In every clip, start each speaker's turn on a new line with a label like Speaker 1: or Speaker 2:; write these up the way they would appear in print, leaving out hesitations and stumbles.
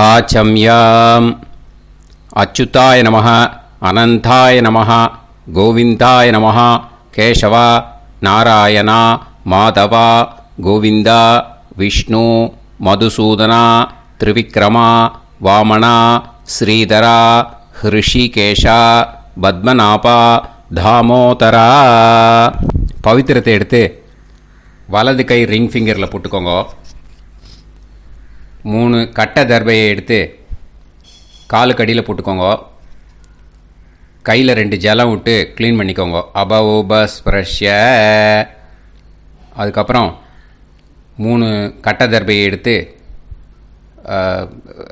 Speaker 1: ஆச்சம்யாம். அச்சுதாய நமः, அனந்தாய நமः, கோவிந்தாய நமः, கேசவா, நாராயணா, மாதவா, கோவிந்தா, விஷ்ணு, மதுசூதனா, திரிவிக்ரமா, வாமனா, ஸ்ரீதரா, ஹிருஷிகேஷா, பத்மநாபா, தாமோதரா. பவித்திரத்தை எடுத்து வலது கை ரிங் ஃபிங்கரில் போட்டுக்கோங்க. 3 கட்டை தர்பையை எடுத்து காலுக்கடியில் போட்டுக்கோங்க. கையில் 2 ஜலம் விட்டு க்ளீன் பண்ணிக்கோங்க. அபௌபஸ்பிரஷ்ய. அதுக்கப்புறம் 3 கட்டை தர்பையை எடுத்து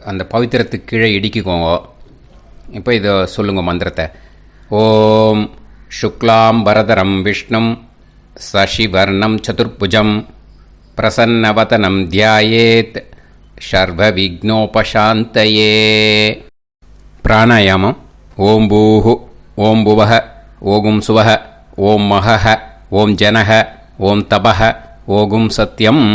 Speaker 1: அந்த பவித்திரத்துக்கு கீழே இடிக்கிக்கோங்க. இப்போ இதை சொல்லுங்க மந்திரத்தை. ஓம் சுக்லாம் வரதரம் விஷ்ணும் சசிவர்ணம் சதுர்புஜம் பிரசன்னவதனம் தியாயேத் சர்வ விக்னோபசாந்தயே. பிராணாயாமம். ஓம் பூஹு, ஓம் புவஹ, ஓகும் சுவஹ, ஓம் மஹஹ, ஓம் ஜனஹ, ஓம் தபஹ, ஓகும் சத்யம்.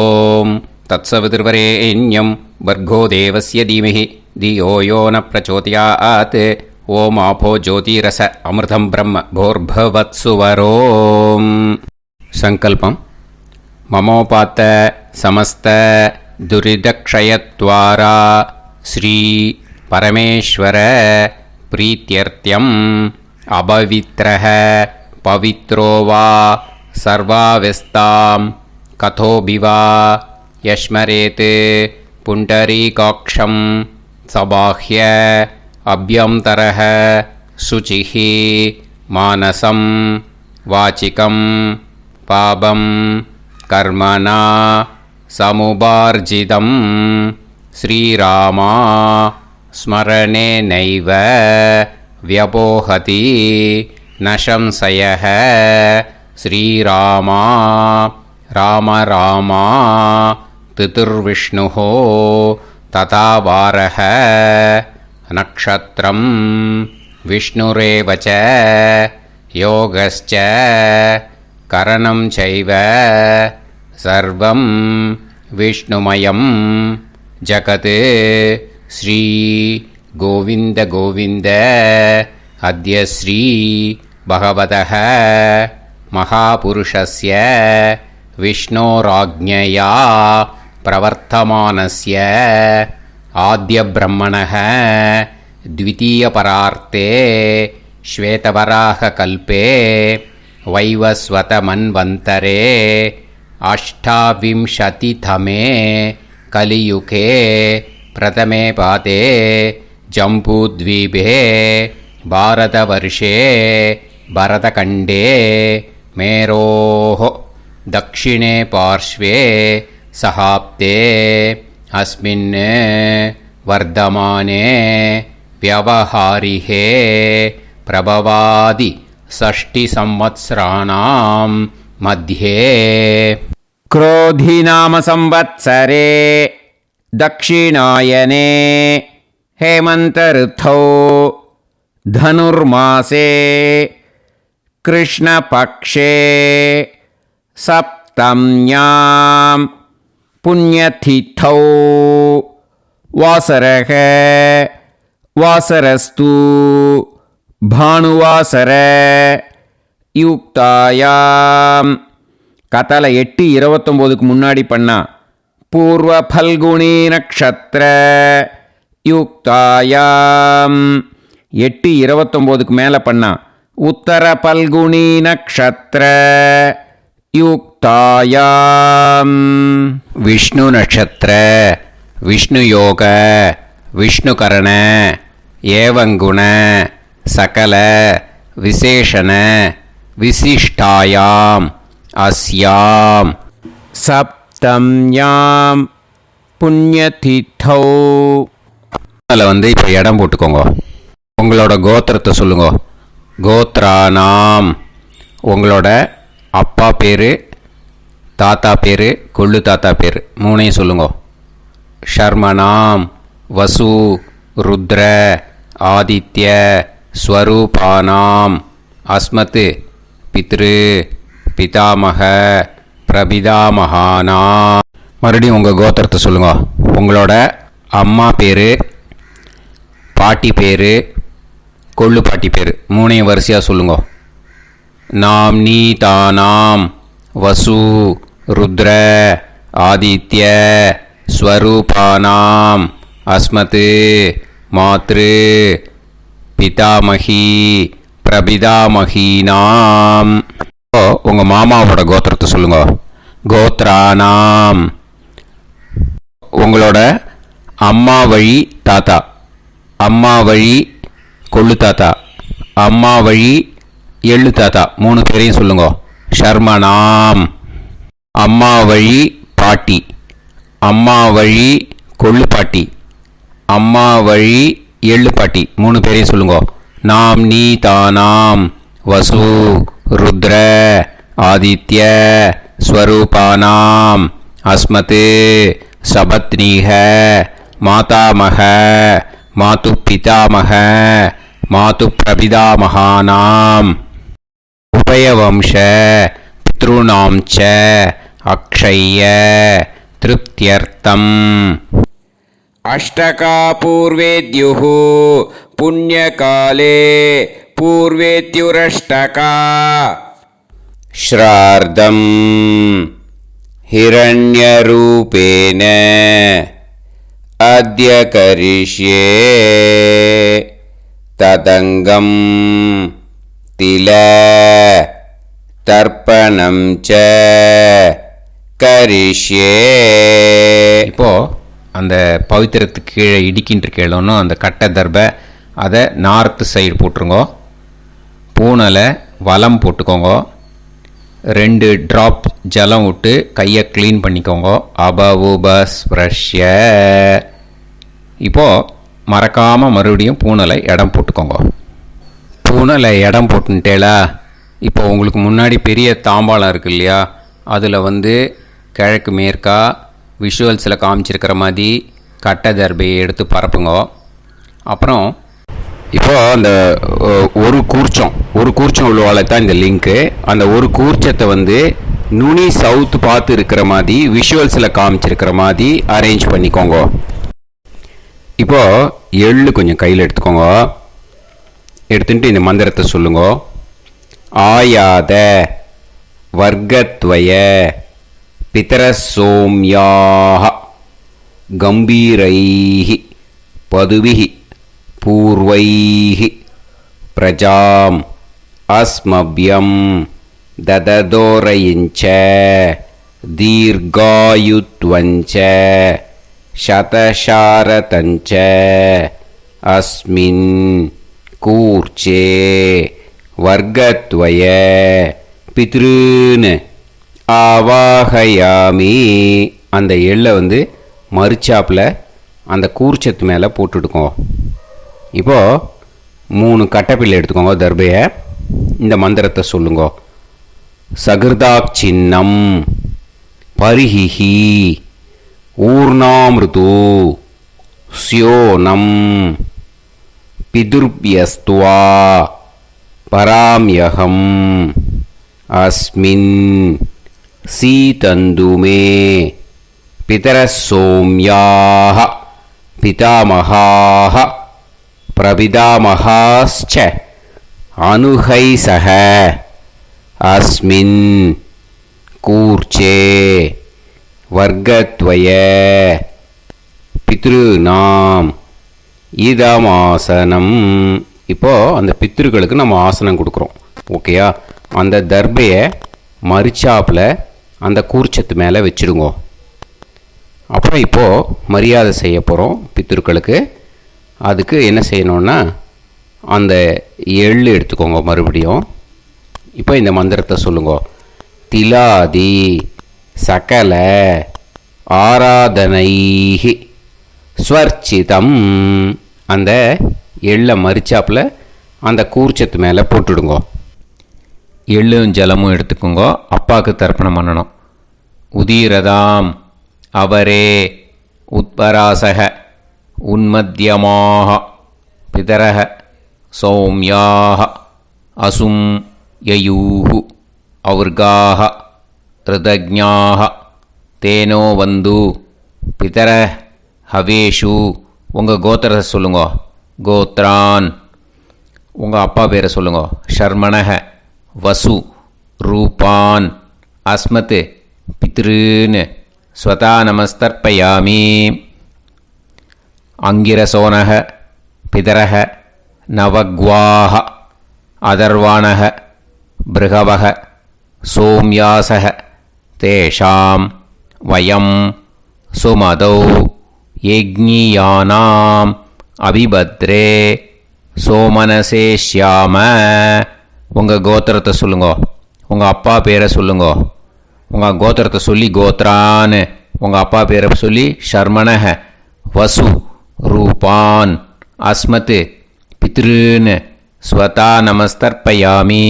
Speaker 1: ஓம் தத்சவிதுர்வரேண்யம் வர்கோ தேவஸ்ய தீமஹி தியோ யோ ந பிரச்சோதயாத். ஓம் ஆபோ ஜோதிரச அமிர்தம் பிரம்ம போர்பவத்சுவரோம். சங்கல்பம். மமோபாத்த சமஸ்த துரிதக்ஷயத்வாரா ஸ்ரீ பரமேஸ்வர பிரீத்யர்த்தியம் அபவித்ரஹ பவித்ரோ வா சர்வாவஸ்தாம் கதோபிவா யஸ்மரேத் புண்டரீகாக்ஷம் சபாஹ்ய அப்யந்தரஹ சுசிஹ மானசம் வாசிகம் பாபம் கர்மணா சமுபார்ஜிதம் ஸ்ரீராமா ஸ்மரணேனைவ வ்யபோஹதி நசம்சயः. ஸ்ரீராமா ராம ராமா திதிர்விஷ்ணுः ததா வாரः நக்ஷத்ரம் விஷ்ணுரேவ ச யோகஸ்ச கரணம் சைவ சர்வம் விஷ்ணுமயம் ஜகத். ஸ்ரீ கோவிந்த கோவிந்த அத்ய ஸ்ரீ பகவதः மகாபுருஷஸ்ய விஷ்ணோராஜ்ஞயா பிரவர்த்தமானஸ்ய ஆத்ய பிரம்மணः த்விதீயபரார்த்தே ஸ்வேதவராக கல்பே வைவஸ்வத மன்வந்தரே அஷ்டாவிம்சதிதமே கலியுகே பிரதமே பாதே ஜம்பூத்வீபே பாரதவர்ஷே பரதகண்டே மேரோः தக்ஷிணே பார்ஷ்வே சஹாப்தே அஸ்மின் வர்தமானே வியவஹாரிஹே பிரபவாதி ஷஷ்டி சம்வத்சராணாம் மத்யே. क्रोधी नाम संवत्सरे दक्षिणायने हेमंत ऋतौ धनुर्मासे कृष्णपक्षे सप्तम्यां पुण्यतिथौ वासरः वासरस्तु भानुवासर யுக்தாயாம். கத்தலை 8:29க்கு முன்னாடி பண்ணா பூர்வ பல்குனி நக்ஷத்திர யுக்தாயாம். 8:29க்கு மேலே பண்ணா உத்தர பல்குனி நக்ஷத்திர யுக்தாயாம். விஷ்ணு நட்சத்திர விஷ்ணு யோக விஷ்ணுகரண ஏவங்குண சகல விசேஷண விசிஷ்டாயாம் அஸ்யாம் சப்தம்யாம் புண்ணியதிதௌ. அதில் இப்போ இடம் போட்டுக்கோங்க. உங்களோட கோத்திரத்தை சொல்லுங்க. கோத்ரானாம். உங்களோட அப்பா பேர், தாத்தா பேர், கொள்ளு தாத்தா பேர் 3ஐயும் சொல்லுங்க. ஷர்மனாம் வசு ருத்ர ஆதித்ய ஸ்வரூபானாம் அஸ்மத் பித்ரு பிதாமக பிரபிதாமகானா. மறுபடியும் உங்கள் கோத்திரத்தை சொல்லுங்க. உங்களோட அம்மா பேர், பாட்டி பேர், கொள்ளு பாட்டி பேர் மூணையும் வரிசையாக சொல்லுங்க. நாம் நீ தானாம் வசு ருத்ர ஆதித்ய ஸ்வரூபானாம் அஸ்மத் மாத்ரு பிதாமகி பிரபிதாமகீனாம். உங்கள் மாமாவோட கோத்திரத்தை சொல்லுங்க. கோத்ரானாம். உங்களோட அம்மா வழி தாத்தா, அம்மா வழி கொள்ளு தாத்தா, அம்மா வழி எள்ளு தாத்தா மூணு பேரையும் சொல்லுங்க. ஷர்மனாம். அம்மா வழி பாட்டி, அம்மா வழி கொள்ளு பாட்டி, அம்மா வழி எள்ளு பாட்டி மூணு பேரையும் சொல்லுங்க. நாம் நீ தானாம் வசு ருத்ர ஆதித்ய ஸ்வரூபானாம் அஸ்மத் சபத்னீஹ மாதாமக மாது பிதாமக மாது பிரபிதாமகானாம் உபயவம்ச பித்ருணாம் ச அக்ஷய்ய திருப்தியர்த்தம்.
Speaker 2: அஷ்டகா பூர்வேத்யுः புண்ணியகாலே பூர்வேத்யுரஷ்டகா
Speaker 1: ஸ்ரார்த்தம் ஹிரண்யரூபேன அத்ய கரிஷ்யே ததங்கம் தில தர்ப்பணம் ச கரிஷ்யே. இப்போ அந்த பவித்திரத்துக்கு கீழே இடிக்கின்ற கேளோன்னு அந்த கட்டை தர்பை அதை நார்த்து சைடு போட்டுருங்க. பூனலை வலம் போட்டுக்கோங்க. 2 ட்ராப் ஜலம் விட்டு கையை க்ளீன் பண்ணிக்கோங்க. அபவுபஸ்ப்ரஷ்ய. இப்போது மறக்காமல் மறுபடியும் பூனலை இடம் போட்டுக்கோங்க. பூனலை இடம் போட்டுட்டேலா. இப்போ உங்களுக்கு முன்னாடி பெரிய தாம்பாளம் இருக்குது இல்லையா, அதில் கிழக்கு மேற்கா விஷுவல்ஸில் காமிச்சிருக்கிற மாதிரி கட்டை தர்பையை எடுத்து பரப்புங்க. அப்புறம் இப்போது அந்த ஒரு கூர்ச்சம் உள்ளவாளை தான் இந்த லிங்க்கு. அந்த ஒரு கூர்ச்சத்தை நுனி சவுத்து பார்த்து இருக்கிற மாதிரி விஷுவல்ஸில் காமிச்சிருக்கிற மாதிரி அரேஞ்ச் பண்ணிக்கோங்க. இப்போது எள்ளு கொஞ்சம் கையில் எடுத்துக்கோங்க. எடுத்துட்டு இந்த மந்திரத்தை சொல்லுங்க. ஆயாத வர்க்கத்வய பிதரசோம்யாக கம்பீரைஹி பதுவிஹி பூர்வைஹி பிரஜாம் அஸ்மப்யம் தததோரயிஞ்ச தீர்காயுத்வஞ்ச சதசாரதஞ்ச அஸ்மின் கூர்ச்சே வர்க்கத்வய பித்ருன்னு ஆவாகயாமி. அந்த எள்ளை மறுச்சாப்பில் அந்த கூர்ச்சத்து மேலே போட்டுடுக்கோங்க. இப்போது 3 கட்டைப்பிள்ளை எடுத்துக்கோங்க. தர்பையை இந்த மந்திரத்தை சொல்லுங்க. சகிருதாக் சின்னம் பரிஹிஹி ஊர்ணாமிருது ஸ்யோனம் பிதுர்பியஸ்துவா பராம்யகம் அஸ்மின் சீதந்துமே பிதரசோம்யாக பிதாமகாः பிரபிதாமகாஸ்ச அனுகைசக அஸ்மின் கூர்ச்சே வர்க்கத்வய பித்ருநாம் இதமாசனம். இப்போது அந்த பித்ருக்களுக்கு நம்ம ஆசனம் கொடுக்குறோம். ஓகேயா? அந்த தர்பையை மறுச்சாப்பில் அந்த கூர்ச்சத்து மேலே வச்சுடுங்க. அப்புறம் இப்போது மரியாதை செய்ய போகிறோம் பித்ருக்களுக்கு. அதுக்கு என்ன செய்யணுன்னா அந்த எள்ளு எடுத்துக்கோங்க. மறுபடியும் இப்போ இந்த மந்திரத்தை சொல்லுங்க. திலாதி சகல ஆராதனைஹி ஸ்வர்ச்சிதம். அந்த எள்ளை மரிச்சாப்பில் அந்த கூர்ச்சத்து மேலே போட்டுடுங்க. எள்ளும் ஜலமும் எடுத்துக்கோங்க. அப்பாவுக்கு தர்ப்பணம் பண்ணணும். உதீரதாம் அவரே உத்பராசக உன்மத்தியமாக பிதரக சௌமியாக அசும் யயூஹு ஔர்காக ரிதஜ்ஞாக தேனோ வந்து பிதர ஹவேஷு உங்கள் கோத்திரத்தை சொல்லுங்க. கோத்ரான் உங்கள் அப்பா பேரை சொல்லுங்க. ஷர்மணஹ வசு ரூபான் அஸ்மத் பித்ருன்னு ஸ்வதா நமஸ்தர்ப்பயாமி. அங்கிரசோனஹ பிதரஹ நவக்வாஹ அதர்வாணஹ பிருகவஹ சோம்யாசஹ தேஷாம் வயம் சுமதௌ யஜ்ஞியானாம் அபிபத்ரே சோமனசேஷ்யாம. உங்கள் கோத்திரத்தை சொல்லுங்க. உங்கள் அப்பா பேரை சொல்லுங்க. உங்கள் கோத்திரத்தை சொல்லி கோத்ரான்னு உங்கள் அப்பா பேரை சொல்லி ஷர்மணஹ வசு ரூபான் அஸ்மத் பித்ருன்னு ஸ்வதா நமஸ்தர்ப்பயாமி.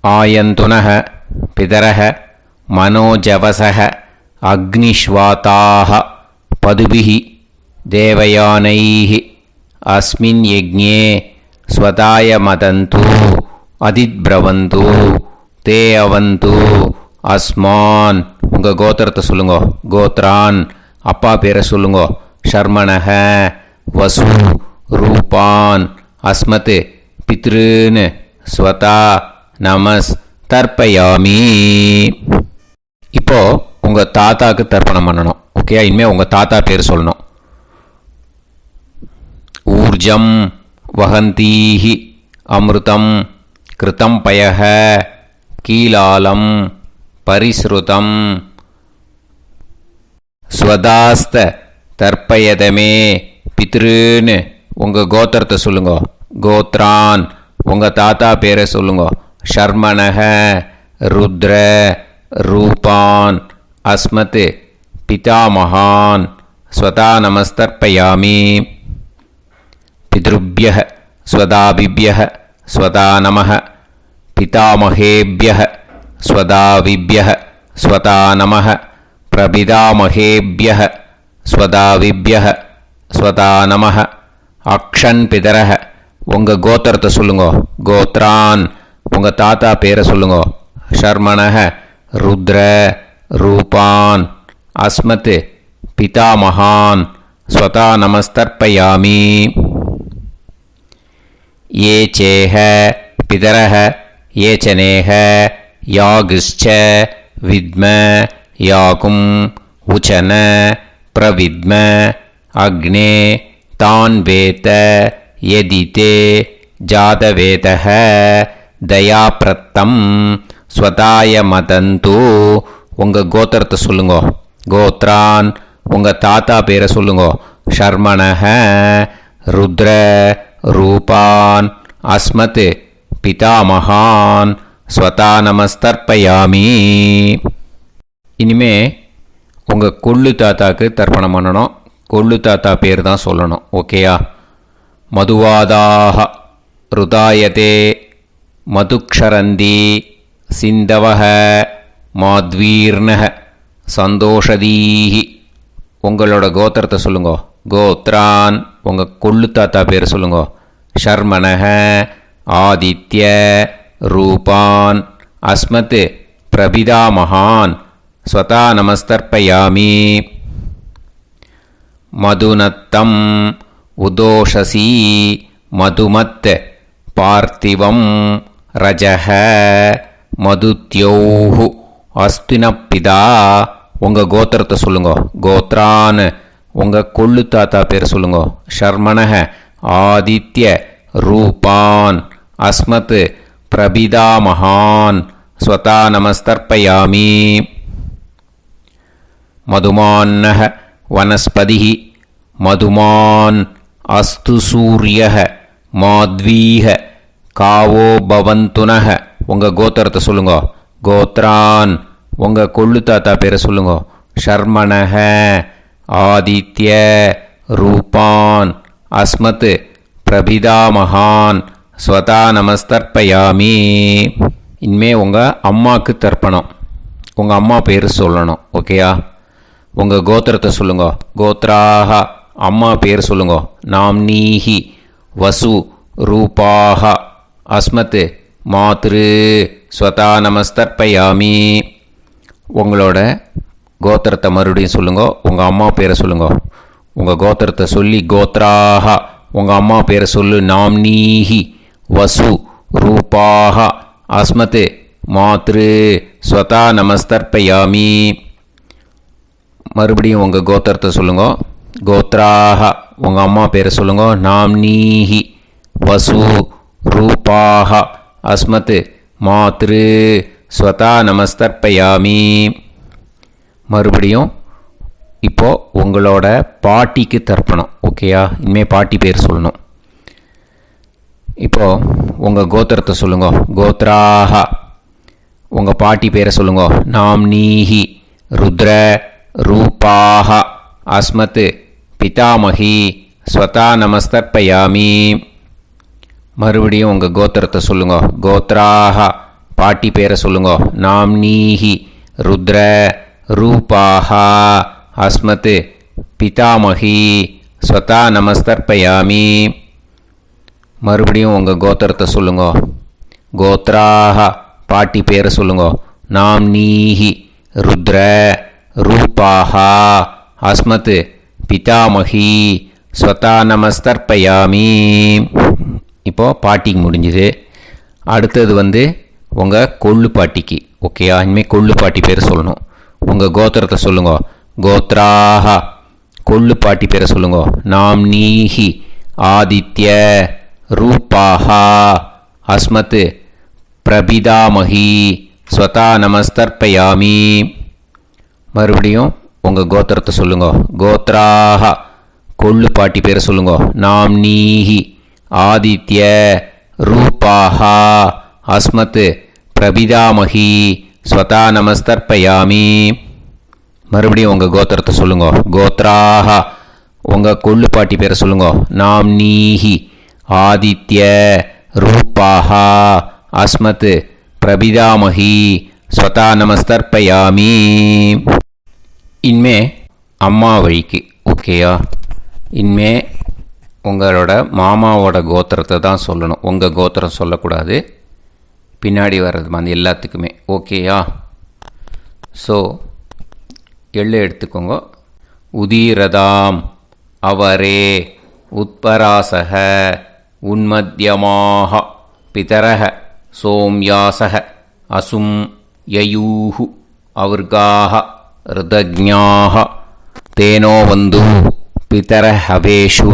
Speaker 1: ஆயந்துனஹ பிதரஹ மனோஜவசஹ அக்னிஷ்வாதாஹ பதுபிஹி தேவயானைஹி அஸ்மின் யஜ்ஞே ஸ்வதாய மதந்து அதித்ப்ரவந்து தே அவந்து அஸ்மான். உங்கள் கோத்திரத்தை சொல்லுங்க. கோத்ரான் அப்பா பேரை சொல்லுங்க. ஷர்மணஹ வசு ரூபான் அஸ்மத் பித்ருன்னு ஸ்வதா நமஸ் தர்ப்பயாமி. இப்போ உங்கள் தாத்தாக்கு தர்ப்பணம் பண்ணணும். ஓகே, இனிமேல் உங்கள் தாத்தா பேர் சொல்லணும். ஊர்ஜம் வஹந்தீஹி அமிர்தம் கிருதம் பயஹ கீலாலம் பரிஸ்ருதம் ஸ்வதாஸ்த தர்ப்பயதமே பித்ருன்னு உங்கள் கோத்திரத்தை சொல்லுங்க. கோத்ரான் உங்கள் தாத்தா பேரை சொல்லுங்க. ஷர்மணஹ ருத்ர ரூபான் அஸ்மத் பிதாமகான் ஸ்வதா நமஸ்தர்ப்பயாமி. பித்ருப்யஹ ஸ்வதாபிப்யஹ ஸ்வதா நமஹ பிதாமகேப்யஹ ஸ்வதாவிப்யஹ ஸ்வதா நமஹ பிரபிதாமகேப்யஹ ஸ்வதாவிப்யஹ ஸ்வதா நமஹ. அக்ஷன் பிதரஹ உங்கள் கோத்திரத்தை சொல்லுங்க. கோத்ரான் உங்கள் தாத்தா பேரை சொல்லுங்க. ஷர்மணஹ ருத்ர ரூபான் அஸ்மத் பிதாமகான் ஸ்வதா நமஸ்தர்ப்பயாமி. ये चेह पितरः ये चनेह यागश्च विद्म याकुं उचन प्रविद्म अग्ने तान् वेत यदिते जातवेतः दयाप्रत्तं स्वताय मदन्तु. உங்கள் கோத்திரத்தை சொல்லுங்க. கோத்ரான் உங்கள் தாத்தா பேரை சொல்லுங்க. ஷர்மணஹ ருத்ர ரூபான் அஸ்மத் பிதாமகான் ஸ்வதா நமஸ்தர்ப்பயாமி. இனிமே உங்கள் கொள்ளு தாத்தாக்கு தர்ப்பணம் பண்ணணும். கொள்ளு தாத்தா பேர் தான் சொல்லணும். ஓகேயா? மதுவாதாக ருதாயதே மதுக்ஷரந்தி சிந்தவஹ மாத்வீர்ணஹ சந்தோஷதீஹி. உங்களோட கோத்திரத்தை சொல்லுங்க. கோத்ரான் உங்கள் கொள்ளு தாத்தா பேர் சொல்லுங்க. ஷர்மணஹ ஆதித்ய ரூபான் அஸ்மத் பிரபிதாமகான் ஸ்வதா நமஸ்தர்ப்பயாமி. மதுநத்தம் உதோஷசி மதுமத் பார்த்திவம் ரஜஹ மதுத்யோஹு அஸ்தினப்பிதா. உங்கள் கோத்திரத்தை சொல்லுங்க. கோத்ரான் உங்கள் கொள்ளு தாத்தா பேர் சொல்லுங்க. ஷர்மணஹ ஆதித்ய ரூபான் அஸ்மத் பிரபிதாமகான் ஸ்வதா நமஸ்தர்ப்பயாமி. மதுமான்னஹ வனஸ்பதிஹ மதுமான் அஸ்து சூரியஹ மாத்வீஹ காவோ பவந்துனஹ. உங்கள் கோத்திரத்தை சொல்லுங்க. கோத்ரான் உங்கள் கொள்ளு தாத்தா பேரை சொல்லுங்க. ஷர்மணஹ ஆதித்ய ரூபான் அஸ்மத் பிரபிதாமகான் ஸ்வதா நமஸ்தர்ப்பயாமி. இனிமே உங்கள் அம்மாவுக்கு தர்ப்பணம். உங்கள் அம்மா பேர் சொல்லணும். ஓகேயா? உங்கள் கோத்திரத்தை சொல்லுங்க. கோத்ராக அம்மா பேர் சொல்லுங்க. நாம்னீஹி வசு ரூபாக அஸ்மத் மாத்ரு ஸ்வதா நமஸ்தர்ப்பயாமி. உங்களோட கோத்திரத்தை மறுபடியும் சொல்லுங்க. உங்கள் அம்மா பேரை சொல்லுங்க. உங்கள் கோத்திரத்தை சொல்லி கோத்ராஹா. உங்கள் அம்மா பேரை சொல்லு. நாம்னீஹி வசு ரூபாஹ அஸ்மத் மாத்ரு ஸ்வதா நமஸ்தர்ப்பயாமி. மறுபடியும் உங்கள் கோத்திரத்தை சொல்லுங்க. கோத்ராஹா. உங்கள் அம்மா பேரை சொல்லுங்க. நாம்னீஹி வசு ரூபாஹ அஸ்மத் மாத்ரு ஸ்வதா நமஸ்தர்ப்பயாமி. மறுபடியும் இப்போது உங்களோட பாட்டிக்கு தர்ப்பணம். ஓகேயா? இனிமேல் பாட்டி பேர் சொல்லணும். இப்போது உங்கள் கோத்திரத்தை சொல்லுங்க. கோத்ராஹா. உங்கள் பாட்டி பேரை சொல்லுங்க. நாம்னீஹி ருத்ர ரூபாஹ அஸ்மத் பிதாமகி ஸ்வதா நமஸ்தர்ப்பயாமி. மறுபடியும் உங்கள் கோத்திரத்தை சொல்லுங்க. கோத்ராஹா. பாட்டி பேரை சொல்லுங்க. நாம்னீஹி ருத்ர ரூபாஹ அஸ்மத் பிதாமகி ஸ்வதா நமஸ்தர்ப்பயாமி. மறுபடியும் உங்கள் கோத்திரத்தை சொல்லுங்க. கோத்ராஹா. பாட்டி பேரை சொல்லுங்க. நாம்னீஹி ருத்ர ரூபாஹ அஸ்மத் பிதாமகி ஸ்வதா நமஸ்தர்ப்பயாமி. இப்போது பாட்டிக்கு முடிஞ்சுது. அடுத்தது உங்கள் கொள்ளு பாட்டிக்கு. ஓகேயா? இனிமேல் கொள்ளு பாட்டி பேர் சொல்லணும். உங்கள் கோத்திரத்தை சொல்லுங்க. கோத்ராஹா. கொள்ளு பாட்டி பேரை சொல்லுங்க. நாம்னீஹி ஆதித்ய ரூபாஹ அஸ்மத் பிரபிதாமகி ஸ்வதா நமஸ்தர்ப்பயாமி. மறுபடியும் உங்கள் கோத்திரத்தை சொல்லுங்க. கோத்ராஹா. கொள்ளு பாட்டி பேரை சொல்லுங்க. நாம்னீஹி ஆதித்ய ரூபாஹ அஸ்மத் பிரபிதாமகி ஸ்வதா நமஸ்தர்ப்பயாமி. மறுபடியும் உங்கள் கோத்திரத்தை சொல்லுங்க. கோத்ராஹா. உங்கள் கொள்ளு பாட்டி பேரை சொல்லுங்க. நாம்னீஹி ஆதித்ய ரூபாஹ அஸ்மத் பிரபிதாமகி ஸ்வதா நமஸ்தர்ப்பயாமி. இனிமே அம்மா வழிக்கு. ஓகேயா? இனிமே உங்களோட மாமாவோட கோத்திரத்தை தான் சொல்லணும். உங்கள் கோத்திரம் சொல்லக்கூடாது. பின்னாடி வர்றது எல்லாத்துக்குமே. ஓகேயா? ஸோ எள்ளு எடுத்துக்கோங்க. உதீரதாம் அவரே உத்பராசக உன்மத்யமாக பிதரக சோம்யாசக அசும் யயூஹு அவர்காக ருதஜ்ஞாக தேனோ வந்து பிதர ஹவேஷு.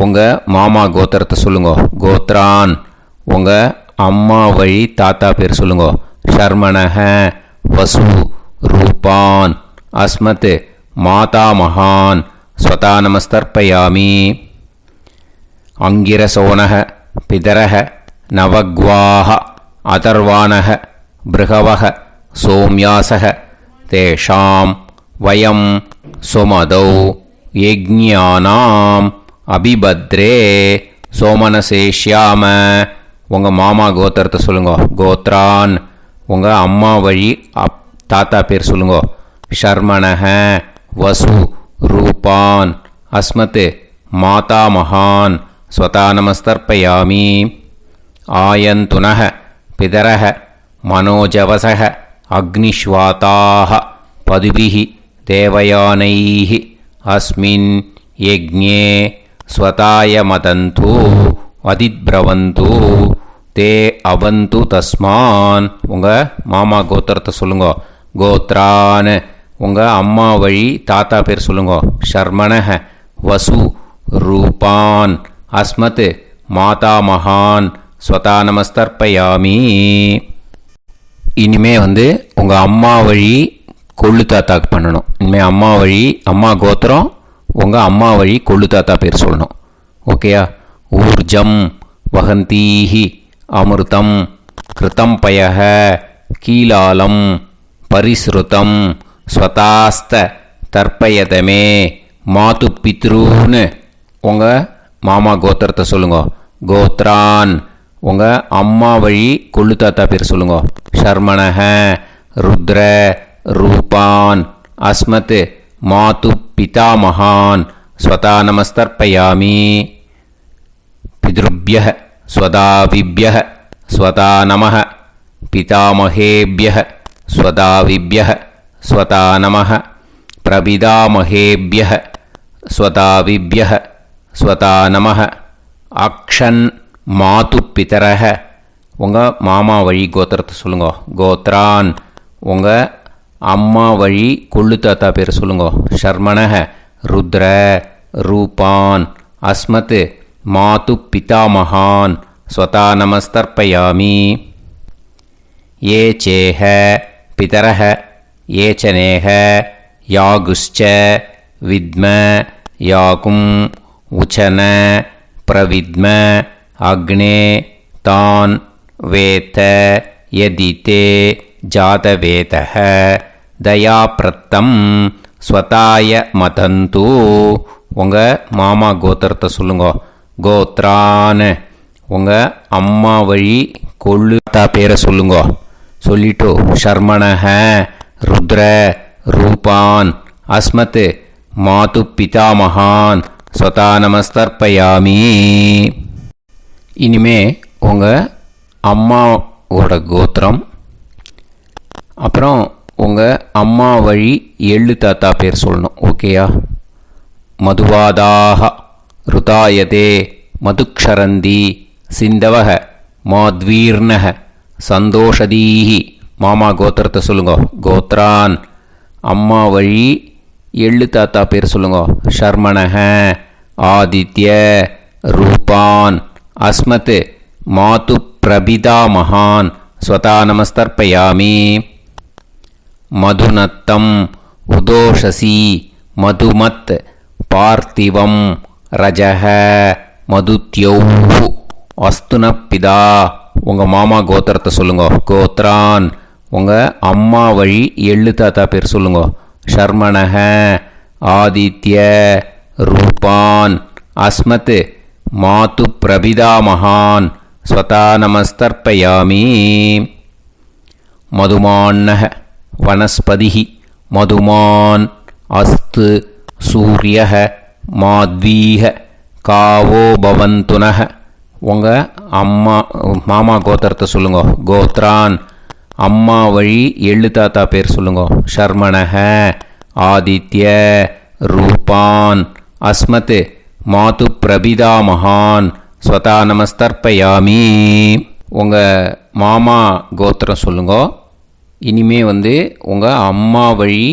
Speaker 1: உங்கள் மாமா கோத்திரத்தை சொல்லுங்க. கோத்ரான். உங்கள் அம்மா வழி தாத்தா பேர் சொல்லுங்க. ஷர்மணஹ வசு ரூபான் அஸ்மத் மாதா மகான் ஸ்வதா நமஸ்தர்ப்பயாமி. அங்கிரசோனஹ பிதரஹ நவக்வாஹ அதர்வாணஹ பிருகவஹ சோம்யாசஹ தேஷாம் வயம் சுமதௌ யஜ்ஞானாம் அபிபத்ரே சோமனசேஷ்யாம. உங்கள் மாமா கோத்திரத்தை சொல்லுங்க. கோத்ரான். உங்கள் அம்மா வழி தாத்தா பேர் சொல்லுங்க. ஷர்மணஹ வசு ரூபான் அஸ்மத் மாதா மகான் ஸ்வதா நமஸ்தர்ப்பயாமி. ஆயந்துனஹ பிதரஹ மனோஜவசஹ அக்னிஷ்வாதாஹ பதுபிஹி தேவயானைஹி அஸ்மின் யஜ்ஞே ஸ்வதாய மதந்து அதிப்ரவந்து தே அவந்து தஸ்மான். உங்கள் மாமா கோத்திரத்தை சொல்லுங்க. கோத்ரான். உங்கள் அம்மா வழி தாத்தா பேர் சொல்லுங்க. ஷர்மணஹ வசு ரூபான் அஸ்மத் மாதா மகான் ஸ்வதா நமஸ்தர்ப்பயாமி. இனிமே உங்கள் அம்மா வழி கொள்ளு தாத்தாக்கு பண்ணணும். இனிமேல் அம்மா வழி அம்மா கோத்திரம் உங்கள் அம்மா வழி கொள்ளு தாத்தா பேர் சொல்லணும். ஓகேயா? ஊர்ஜம் வகந்தீஹி அமிர்தம் கிருதம் பயஹ கீலாலம் பரிஸ்ருதம் ஸ்வதாஸ்த தர்ப்பயதமே மாது பித்ரூன்னு. உங்கள் மாமா கோத்திரத்தை சொல்லுங்க. கோத்ரான். உங்கள் அம்மா வழி கொள்ளு தாத்தா பேர் சொல்லுங்க. ஷர்மணஹ ருத்ர ரூபான் அஸ்மத் மாது பிதாமகான் ஸ்வதா நமஸ்தர்ப்பயாமி. பித்ருப்யஹ ஸ்வதாவிப்யஹ ஸ்வதா நமஹ பிதாமகேப்யஹ ஸ்வதாவிப்யஹ ஸ்வதா நமः பிரபிதாமஹேப்யः ஸ்வதாவிப்யः ஸ்வதா நமः அக்ஷன் மாது பிதரஹ உங்கள் மாமா வழி கோத்திரத்தை சொல்லுங்க. கோத்ரான் உங்கள் அம்மா வழி கொள்ளு தாத்தா பேர் சொல்லுங்க. ஷர்மணஹ ருத்ர ரூபான் அஸ்மத் மாது பிதாமகான் ஸ்வதா நமஸ்தர்ப்பயாமி. ஏ சேஹ பிதரஹ ஏச்சனேஹ யாகுஷ்ச வித்ம யாகும் உச்சன பிரவித்ம அக்னே தான் வேத யதிதே ஜாதவேதஹ தயாப்ரத்தம் ஸ்வதாய மதந்து உங்கள் மாமா கோத்திரத்தை சொல்லுங்க. கோத்ரான் உங்கள் அம்மா வழி கொள்ளு தாத்தா பேரை சொல்லுங்க. சொல்லிட்டு ஷர்மணஹ ருத்ர ரூபான் அஸ்மத் மாது பிதாமகான் ஸ்வதா நமஸ்தர்ப்பயாமி. இனிமே உங்கள் அம்மாவோட கோத்திரம், அப்புறம் உங்கள் அம்மா வழி எள்ளு தாத்தா பேர் சொல்லணும். ஓகேயா? மதுவாதாக ருதாயதே மதுக்ஷரந்தி சிந்தவக மாத்வீர்ணக சந்தோஷதீஹி மாமா கோத்திரத்தை சொல்லுங்க. கோத்ரான் அம்மா வழி எள்ளு தாத்தா பேர் சொல்லுங்க. ஷர்மணஹ ஆதித்ய ரூபான் அஸ்மத் மாது பிரபிதாமகான் ஸ்வதா நமஸ்தர்ப்பயாமி. மதுநத்தம் உதோஷசி மதுமத் பார்த்திவம் ரஜஹ மதுத்யௌஹு அஸ்துனப்பிதா உங்கள் மாமா கோத்திரத்தை சொல்லுங்க. கோத்ரான் உங்கள் அம்மா வழி எள்ளு தாத்தா பேர் சொல்லுங்க. ஷர்மணஹ ஆதித்ய ரூபான் அஸ்மத் மாது பிரபிதாமகான் ஸ்வதா நமஸ்தர்ப்பயாமி. மதுமான்னஹ வனஸ்பதிஹி மதுமான் அஸ்து சூரியஹ மாத்வீஹ காவோ பவந்துனஹ உங்கள் மாமா கோத்திரத்தை சொல்லுங்க. கோத்ரான் அம்மா வழி எள்ளு தாத்தா பேர் சொல்லுங்க. ஷர்மணஹ ஆதித்ய ரூபான் அஸ்மத் மாது பிரபிதாமகான் ஸ்வதா நமஸ்தர்ப்பயாமி. உங்கள் மாமா கோத்திரம் சொல்லுங்க. இனிமே உங்கள் அம்மா வழி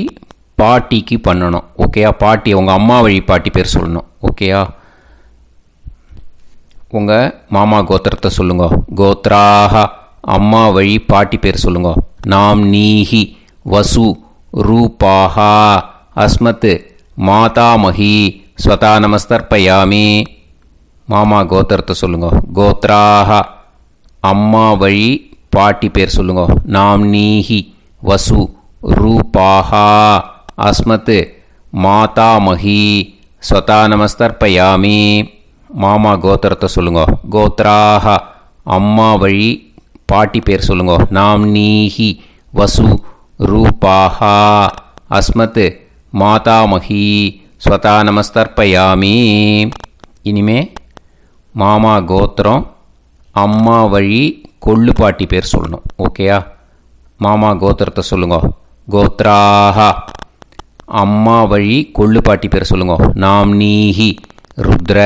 Speaker 1: பாட்டிக்கு பண்ணணும். ஓகேயா? பாட்டி உங்கள் அம்மா வழி பாட்டி பேர் சொல்லணும். ஓகேயா? உங்கள் மாமா கோத்திரத்தை சொல்லுங்க. கோத்ராக அம்மா வழி பாட்டி பேர் சொல்லுங்க. நாம் நீஹி வசு ரூபாஹா அஸ்மத் மாதாமஹி ஸ்வதா நமஸ்தர்ப்பயாமி. மாமா கோத்திரத்தை சொல்லுங்க. கோத்ராக அம்மா வழி பாட்டி பேர் சொல்லுங்க. நாம் நீஹி வசு ரூபாஹா அஸ்மத் மாதாமஹி ஸ்வதா நமஸ்தர்ப்பயாமி. மாமா கோத்திரத்தை சொல்லுங்க. கோத்ராக அம்மா வழி பாட்டி பேர் சொல்லுங்க. நாம் நீஹி வசு ரூபாஹா அஸ்மத் மாதாமஹி ஸ்வதா நமஸ்தர்ப்பயாமி. இனிமே மாமா கோத்திரம் அம்மா வழி கொள்ளு பாட்டி பேர் சொல்லணும். ஓகேயா? மாமா கோத்திரத்தை சொல்லுங்க. கோத்ராக அம்மா வழி கொள்ளு பாட்டி பேர் சொல்லுங்க. நாம் நீஹி ருத்ர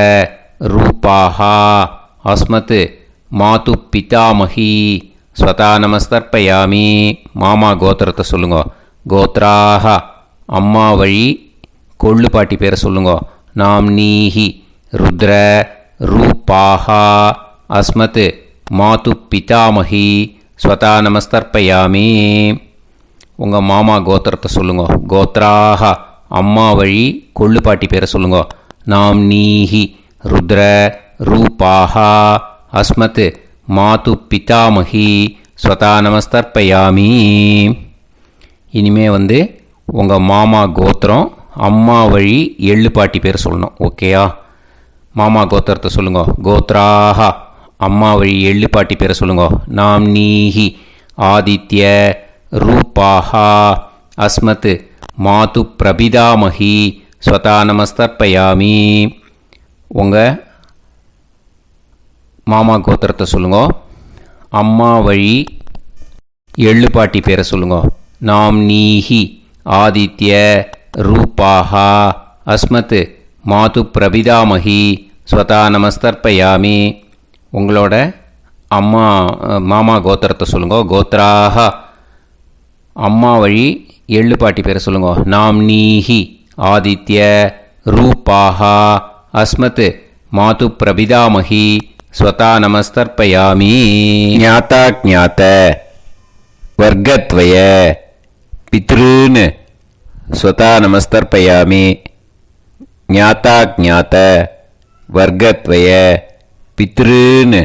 Speaker 1: ரூபாஹா அஸ்மத் மாது பிதாமஹி ஸ்வதா நமஸ்தர்ப்பயாமி. மாமா கோத்திரத்தை சொல்லுங்க. கோத்ராக அம்மா வழி கொள்ளு பாட்டி பேரை சொல்லுங்க. நாம் நீஹி ருத்ர ரூபாஹா அஸ்மத் மாது பிதாமஹி ஸ்வதா நமஸ்தர்ப்பயாமி. உங்கள் மாமா கோத்திரத்தை சொல்லுங்க. கோத்ராக அம்மா வழி கொள்ளு பாட்டி பேரை சொல்லுங்க. நாம் நீஹி ருத்ர ரூபாஹா அஸ்மத் மாது பிதாமஹி ஸ்வதா நமஸ்தர்ப்பயாமி. இனிமே உங்கள் மாமா கோத்திரம் அம்மா வழி எள்ளு பாட்டி பேர் சொல்லணும். ஓகேயா? மாமா கோத்திரத்தை சொல்லுங்க. கோத்ராக அம்மா வழி எள்ளு பாட்டி பேரை சொல்லுங்க. நாம் நீஹி ஆதித்ய ரூபாஹா அஸ்மத் மாது பிரபிதாமஹி ஸ்வதா நமஸ்தர்ப்பயாமி. உங்கள் மாமா கோத்திரத்தை சொல்லுங்க. அம்மா வழி எள்ளு பாட்டி பேரை சொல்லுங்க. நாம் நீஹி ஆதித்ய ரூபாः அஸ்மத் மாது பிரபிதாமகி ஸ்வதா நமஸ்தர்ப்பயாமி. உங்களோட அம்மா மாமா கோத்திரத்தை சொல்லுங்க. கோத்ராக அம்மா வழி எள்ளு பாட்டி பேரை சொல்லுங்க. நாம்னீஹி ஆதித்ய ரூபாः அஸ்மத் மாது பிரபிதாமகி ஸ்வதா நமஸ்தர்ப்பயாமி. ஞாதா ஞாத வர்க்கத்வய பித்ருன் ஸ்வதா நமஸ்தர்ப்பயாமி. ஞாதா ஞாத வர்க்கத்வய பித்ருன்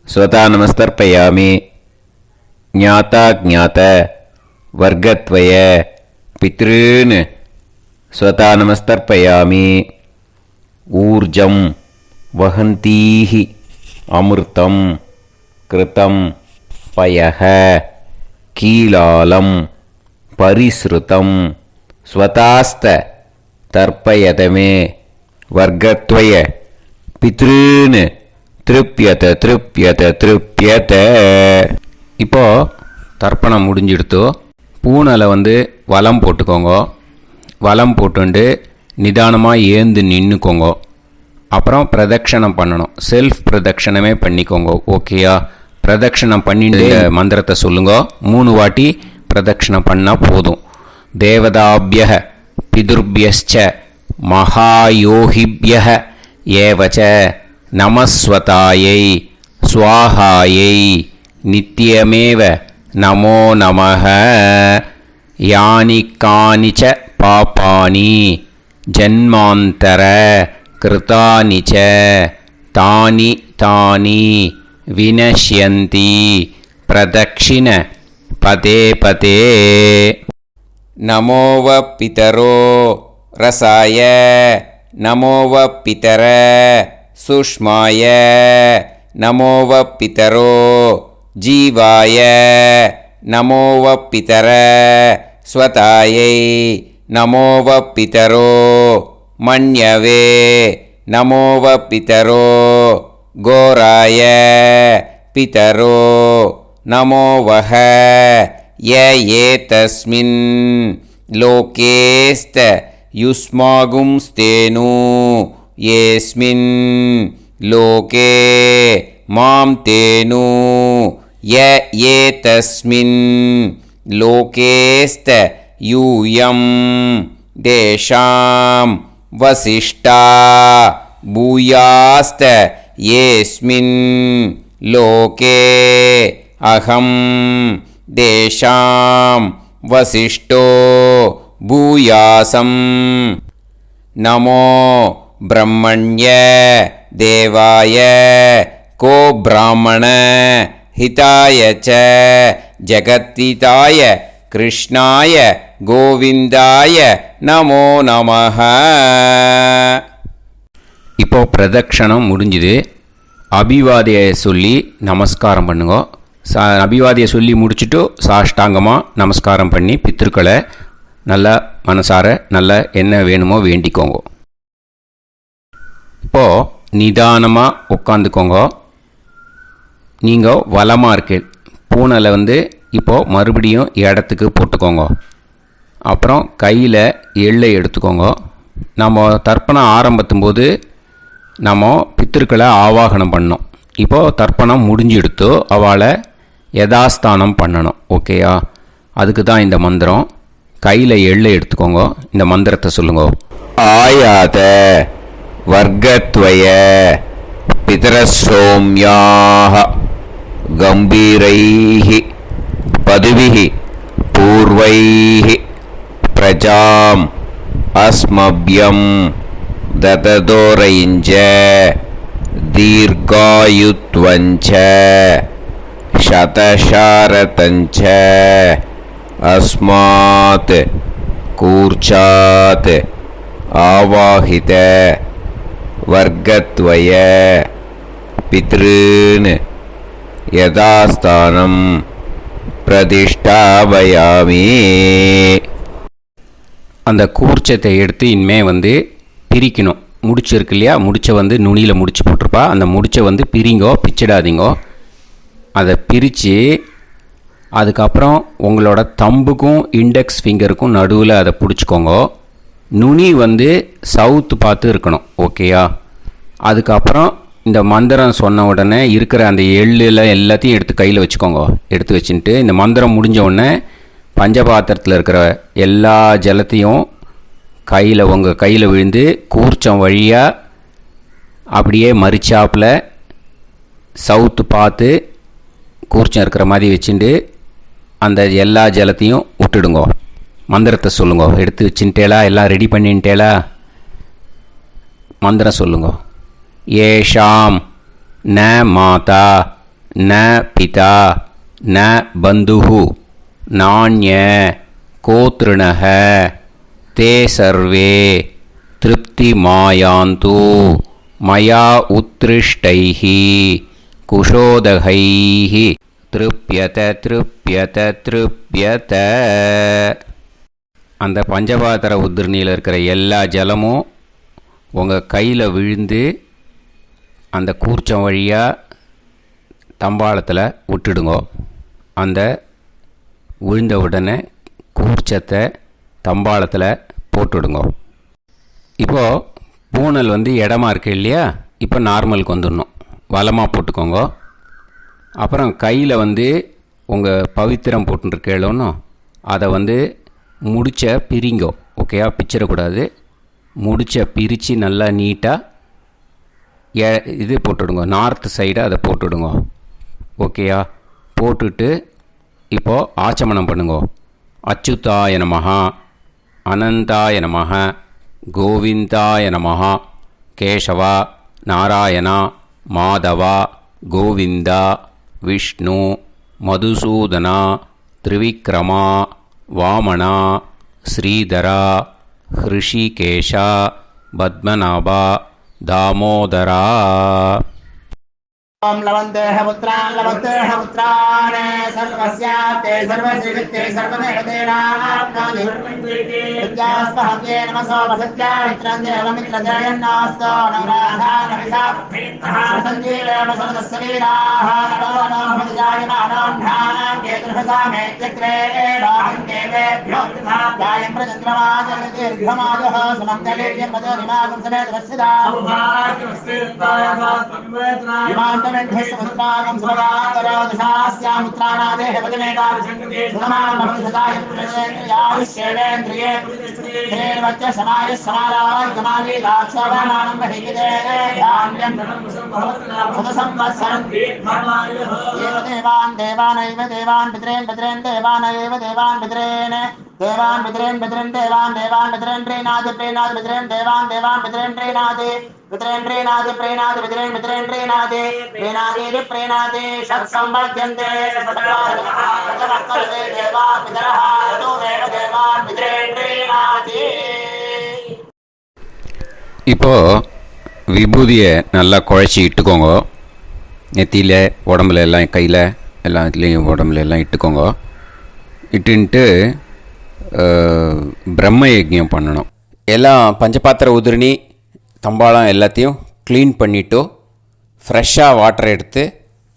Speaker 1: ஸ்வதா நமஸ்தர்ப்பயாமி. ஞாதா ஞாத வர்க்கத்வய பித்ருன் ஸ்வதா நமஸ்தர்ப்பயாமி. ஊர்ஜம் வஹந்தீஹி அமிர்தம் கிருதம் பயஹ கீலாலம் பரிஸ்ருதம் ஸ்வதாஸ்த தர்ப்பயதமே வர்க்கத்வய பித்ருன் திருப்யத திருப்யத திருப்யத. இப்போ தர்ப்பணம் முடிஞ்சிடுத்தோ பூனலை வலம் போட்டுக்கோங்க. வலம் போட்டுண்டு நிதானமாக ஏந்து நின்றுக்கோங்க. அப்புறம் பிரதட்சணம் பண்ணணும். செல்ஃப் பிரதட்சணமே பண்ணிக்கோங்க. ஓகேயா? பிரதட்சணம் பண்ணிட்டு மந்திரத்தை சொல்லுங்க. 3 வாட்டி பிரதட்சணம் பண்ணால் போதும். தேவதாபிய பிதுர்பியஸ்ச மகாயோகிபிய ஏவச்ச நமஸ்வதாயை ஸ்வாஹாயை நித்யமேவ நமோ நமஹ. யானி கானிச்ச பாபானி ஜன்மாந்தர கிருதானி ச தானி தானி வினஷ்யந்தி பிரதக்ஷிண பதே பதே. நமோவ பிதரோ ரசாய நமோவ பிதர சுஷ்மாய நமோவ பிதரோ ஜீவாய நமோவ பிதர ஸ்வதாயை நமோவ பிதரோ மன்யவே நமோவ பிதரோ கோராய பிதரோ நமோவஹ. ய ஏதஸ்மின் லோகேஸ்த யுஸ்மாகும்ஸ்தேனு ஏஸ்மின் லோகே மாம் தேனு. ய ஏதஸ்மின் லோகேஸ்த யூயம் தேஷாம் வசிஷ்டா பூயாஸ்த ஏஸ்மின் லோகே அகம் தேஷாம் வசிஷ்டோ பூயாசம். நமோ பிரம்மண்ய தேவாய கோ பிராமண ஹிதாய ச ஜகத்திதாய கிருஷ்ணாய கோவிந்தாய நமோ நமஹ. இப்போ பிரதட்சணம் முடிஞ்சுது. அபிவாதியை சொல்லி நமஸ்காரம் பண்ணுங்க. அபிவாதியை சொல்லி முடிச்சுட்டு சாஷ்டாங்கமாக நமஸ்காரம் பண்ணி பித்திருக்களை நல்லா மனசார நல்லா என்ன வேணுமோ வேண்டிக்கோங்க. இப்போது நிதானமாக உட்காந்துக்கோங்க. நீங்கள் வலமாக இருக்கு பூனலை இப்போது மறுபடியும் இடத்துக்கு போட்டுக்கோங்க. அப்புறம் கையில் எள்ளை எடுத்துக்கோங்க. நம்ம தர்ப்பணம் ஆரம்பத்தும் போது நம்ம பித்திருக்களை ஆவாகனம் பண்ணோம். இப்போது தர்ப்பணம் முடிஞ்செடுத்து அவளை யதாஸ்தானம் பண்ணணும். ஓகேயா? அதுக்கு தான் இந்த மந்திரம். கையில் எள்ளை எடுத்துக்கோங்க. இந்த மந்திரத்தை சொல்லுங்க. ஆயாத வர்க்கத்வய பிதரசோம்யாக கம்பீரைஹி பதுவிஹி பூர்வைஹி பிரஜாம் அஸ்மப்யம் தததோரைஞ்ச தீர்காயுத்வஞ்ச சதசாரதஞ்ச அஸ்மாத் கூர்ச்சாத் ஆவாஹித வர்க்கத்வய பித்ருன் யதாஸ்தானம் பிரதிஷ்டாபயாமி. அந்த கூர்ச்சத்தை எடுத்து இனிமே பிரிக்கணும். முடிச்சு இருக்கு இல்லையா? முடிச்சை நுனியில் முடிச்சு போட்டிருப்பா. அந்த முடிச்சை பிரிங்கோ, பிச்சிடாதீங்கோ. அதை பிரித்து அதுக்கப்புறம் உங்களோட தம்புக்கும் இண்டெக்ஸ் ஃபிங்கருக்கும் நடுவில் அதை பிடிச்சிக்கோங்க. நுனி வந்து சவுத்து பார்த்து இருக்கணும். ஓகேயா? அதுக்கப்புறம் இந்த மந்திரம் சொன்ன உடனே இருக்கிற அந்த எள்ளில் எல்லாத்தையும் எடுத்து கையில் வச்சுக்கோங்க. எடுத்து வச்சுட்டு இந்த மந்திரம் முடிஞ்ச உடனே பஞ்சபாத்திரத்தில் இருக்கிற எல்லா ஜலத்தையும் உங்கள் கையில் விழுந்து கூர்ச்சம் வழியாக அப்படியே மறிச்சாப்பில் சவுத்து பார்த்து கூர்ச்சம் இருக்கிற மாதிரி வச்சுட்டு அந்த எல்லா ஜலத்தையும் விட்டுடுங்க. மந்திரத்தை சொல்லுங்க. எடுத்து வச்சுட்டேலா? எல்லாம் ரெடி பண்ணிட்டேலா? மந்திரம் சொல்லுங்க. ஏஷாம் ந மாதா ந பிதா ந பந்துஹு நாண்ய கோத்ருணஹ தே சர்வே திருப்தி மாயாந்து மயா உத்ருஷ்டைஹி குஷோதகைஹி திருப்யத திருப்யத திருப்யத. அந்த பஞ்சபாத்திர உதிரணியில் இருக்கிற எல்லா ஜலமும் உங்கள் கையில் விழுந்து அந்த கூர்ச்சம் வழியாக தம்பாளத்தில் விட்டுடுங்க. அந்த விழுந்த உடனே கூர்ச்சத்தை தம்பாளத்தில் போட்டுவிடுங்க. இப்போது பூனல் வந்து இடமா இருக்குது இல்லையா? இப்போ நார்மலுக்கு வந்துடணும். வலமாக போட்டுக்கோங்க. அப்புறம் கையில் வந்து உங்கள் பவித்திரம் போட்டுருக்கேளோன்னு அதை வந்து முடிச்ச பிரிங்கோ. ஓகேயா? பிச்சிடக்கூடாது. முடிச்ச பிரித்து நல்லா நீட்டாக இது போட்டுவிடுங்க. நார்த் சைடு அதை போட்டுவிடுங்க. ஓகேயா? போட்டுட்டு இப்போது ஆச்சமனம் பண்ணுங்க. அச்சுதாய நமஹ அனந்தாய நமஹ கோவிந்தாய நமஹ கேசவா நாராயணா மாதவா கோவிந்தா விஷ்ணு மதுசூதனா திரிவிக்ரமா வாமனா ஸ்ரீதரா ஹிருஷிகேஷா பத்மநாபா தாமோதரா.
Speaker 2: ओम लवन्तेह पुत्रान् लवन्तेह पुत्रान् सर्वस्याप्ते सर्वश्रीवित्ते सर्वदेवतेनाप्नोति विद्यास्पहव्ये नमसो वसत्या मित्रं देवमित्रजयन्नास्तो नवराधानविषाभेत्तः सञ्जीवेम सर्वस्वीराः नवोनोमजायमानोऽन्धानां केतुर्हसामेत्यग्रे बाहुन्देवेभ्यो गायं प्रचन्द्रमाजगतिर्घमाजः सुमङ्गलेर्यं मदोनिमागं समेतरस्यदा ृष्णागं सुभगान्तरोदशास्यामुत्राणादेह पदमेकाभिषङ्कृते सुमान् भविष्यदाय पुरुषेन्द्रियायुष्येवेन्द्रिये वच्च समायः समाराय कमाली दाक्षाभामानं बहिगिदे धान्यं सदसंवत्सरं देवान् देवान् पितॄन् पितॄन् देवानैव देवान् पितॄन् देवान् पितॄन् पितॄन् देवान् देवान् पितॄन् प्रीणाति प्रीणाति पितॄन् देवान् देवान् पितॄन् प्रीणाति पितॄन् प्रीणाति प्रीणाति पितॄन् पितॄन् प्रीणाति प्रीणाति प्रीणाति षट्संवर्ध्यन्ते षट्वर्तते देवा पितरः ततोदेव देवान् पितॄन् प्रीणाति.
Speaker 1: இப்போ விபூதியை நல்லா குழச்சி இட்டுக்கோங்க. நெத்தியில் உடம்புல எல்லாம் கையில் எல்லாத்துலேயும் உடம்புல எல்லாம் இட்டுக்கோங்க. இட்டுன்ட்டு பிரம்ம யஜ்ஞம் பண்ணணும். எல்லாம் பஞ்சபாத்திர உதிரணி தம்பாளம் எல்லாத்தையும் க்ளீன் பண்ணிவிட்டு ஃப்ரெஷ்ஷாக வாட்டர் எடுத்து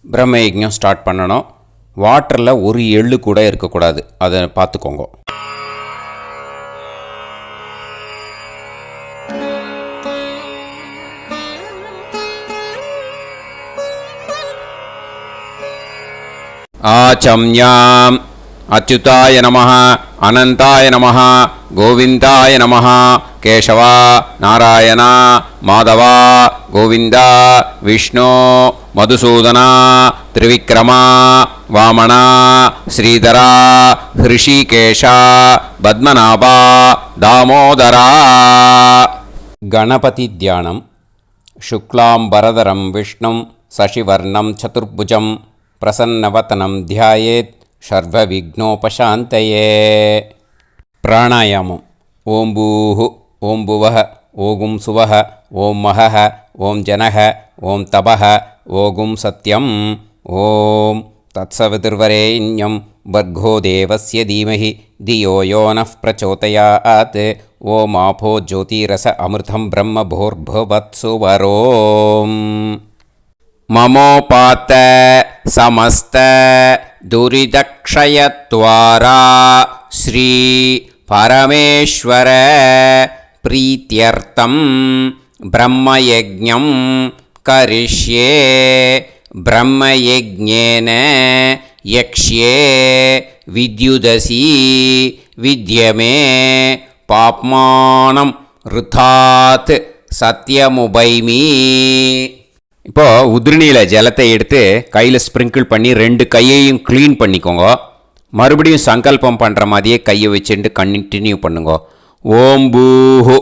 Speaker 1: பிரம்ம யஜ்ஞம் ஸ்டார்ட் பண்ணணும். வாட்டரில் ஒரு எள்ளு கூட இருக்கக்கூடாது. அதை பார்த்துக்கோங்க. ஆச்சம்யாம் அச்சுதாய நமஹ அனந்தாய நமஹ கோவிந்தாய நமஹ கேசவா நாராயணா மாதவா கோவிந்தா விஷ்ணு மதுசூதனா திரிவிக்ரமா வாமனா ஸ்ரீதரா ஹிருஷிகேஷா பத்மநாபா தாமோதரா. கணபதி தியானம். சுக்லாம்பரதரம் விஷ்ணும் சசிவர்ணம் சதுர்புஜம் பிரசன்னவதனம் தியாயேத் சர்வவிக்னோபசாந்தயே. பிராணாயாமம். ஓம் பூஹு ஓம் புவஹ ஓகும் சுவஹ ஓம் மஹஹ ஓம் ஜனஹ ஓம் தபஹ ஓகும் சத்யம். ஓம் தத்சவிதுர்வரேண்யம் வர்கோ தேவஸ்ய தீமஹி தியோ யோ நः பிரச்சோதயாத். ஓம் ஆபோ ஜோதிரஸ அமிர்தம் பிரம்ம பூர்புவத்சு வரோம். மமோபாத்த சமஸ்த दुरितक्षयत्वारा श्री परमेश्वर प्रीत्यर्थं ब्रह्मयज्ञं करिष्ये ब्रह्मयज्ञेन यक्ष्ये विद्युदसि विद्यमे पाप्मानं ऋतात् சத்தியமுபைமி. இப்போது உதிரணியில் ஜலத்தை எடுத்து கையில் ஸ்ப்ரிங்கிள் பண்ணி 2 கையையும் க்ளீன் பண்ணிக்கோங்க. மறுபடியும் சங்கல்பம் பண்ணுற மாதிரியே கையை வச்சுட்டு கண்டினியூ பண்ணுங்க. ஓம் பூஹு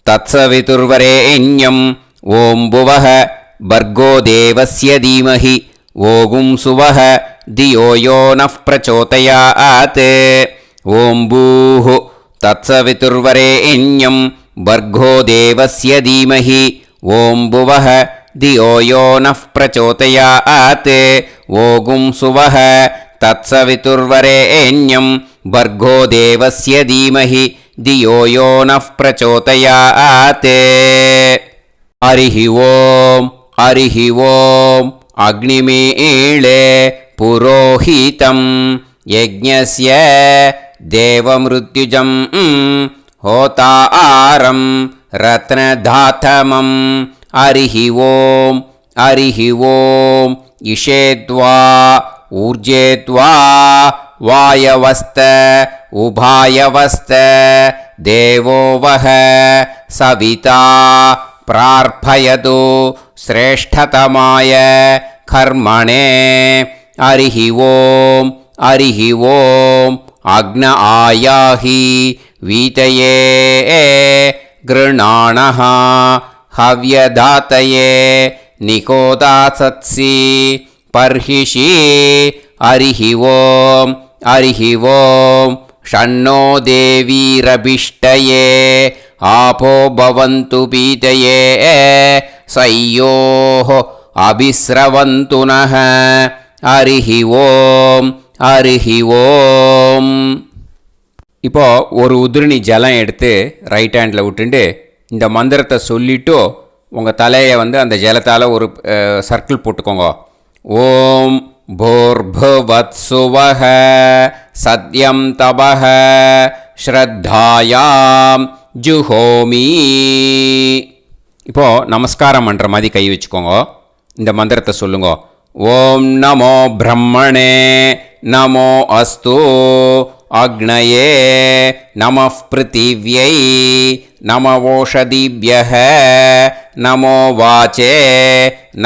Speaker 1: தத்சவிதுர்வரேண்யம் ஓம் புவஹ பர்கோ தேவஸ்ய தீமஹி ஓகும் சுவஹ தியோ யோ நஃப் பிரச்சோதயாத். ஓம் பூஹு தத்சவிதுர்வரேண்யம் भर्गो देवस्य धीमहि ॐ भुवः धियो यो नः प्रचोदयात्. ओगुं सुवः तत्सवितुर्वरेण्यं भर्गो देवस्य धीमहि धियो यो नः प्रचोदयात्. हरिः ॐ अग्निमीळे पुरोहितं यज्ञस्य देवमृत्युजं होतारं रत्नधातमं. हरिः ॐ इषेद्वा ऊर्जेद्वा वायवस्त उभायवस्त देवो वः सविता प्रार्थयतु श्रेष्ठतमाय कर्मणे. हरिः ॐ अग्न आयाहि वीतये गृणाणः हव्यदातये निकोदासत्सि पर्हिषि. हरिः ॐ षण्णो देवीरभिष्टये आपो भवन्तु पीतये सयोः अभिस्रवन्तु नः. हरिः ॐ. இப்போது ஒரு உதிரணி ஜலம் எடுத்து ரைட் ஹேண்டில் விட்டுண்டு இந்த மந்திரத்தை சொல்லிவிட்டு உங்கள் தலையை அந்த ஜலத்தால் ஒரு சர்க்கிள் போட்டுக்கோங்க. ஓம் பூர்புவத்சுவஹ சத்யம் தபஹ ஸ்ரத்தாயாம் ஜுஹோமி. இப்போது நமஸ்காரம் பண்ணுற மாதிரி கை வச்சுக்கோங்க. இந்த மந்திரத்தை சொல்லுங்க. ஓம் நமோ பிரம்மணே நமோ அஸ்து அக்னயே நமः பிருத்திவ்யை நமவோஷதிभ्यः நமோ வாச்சே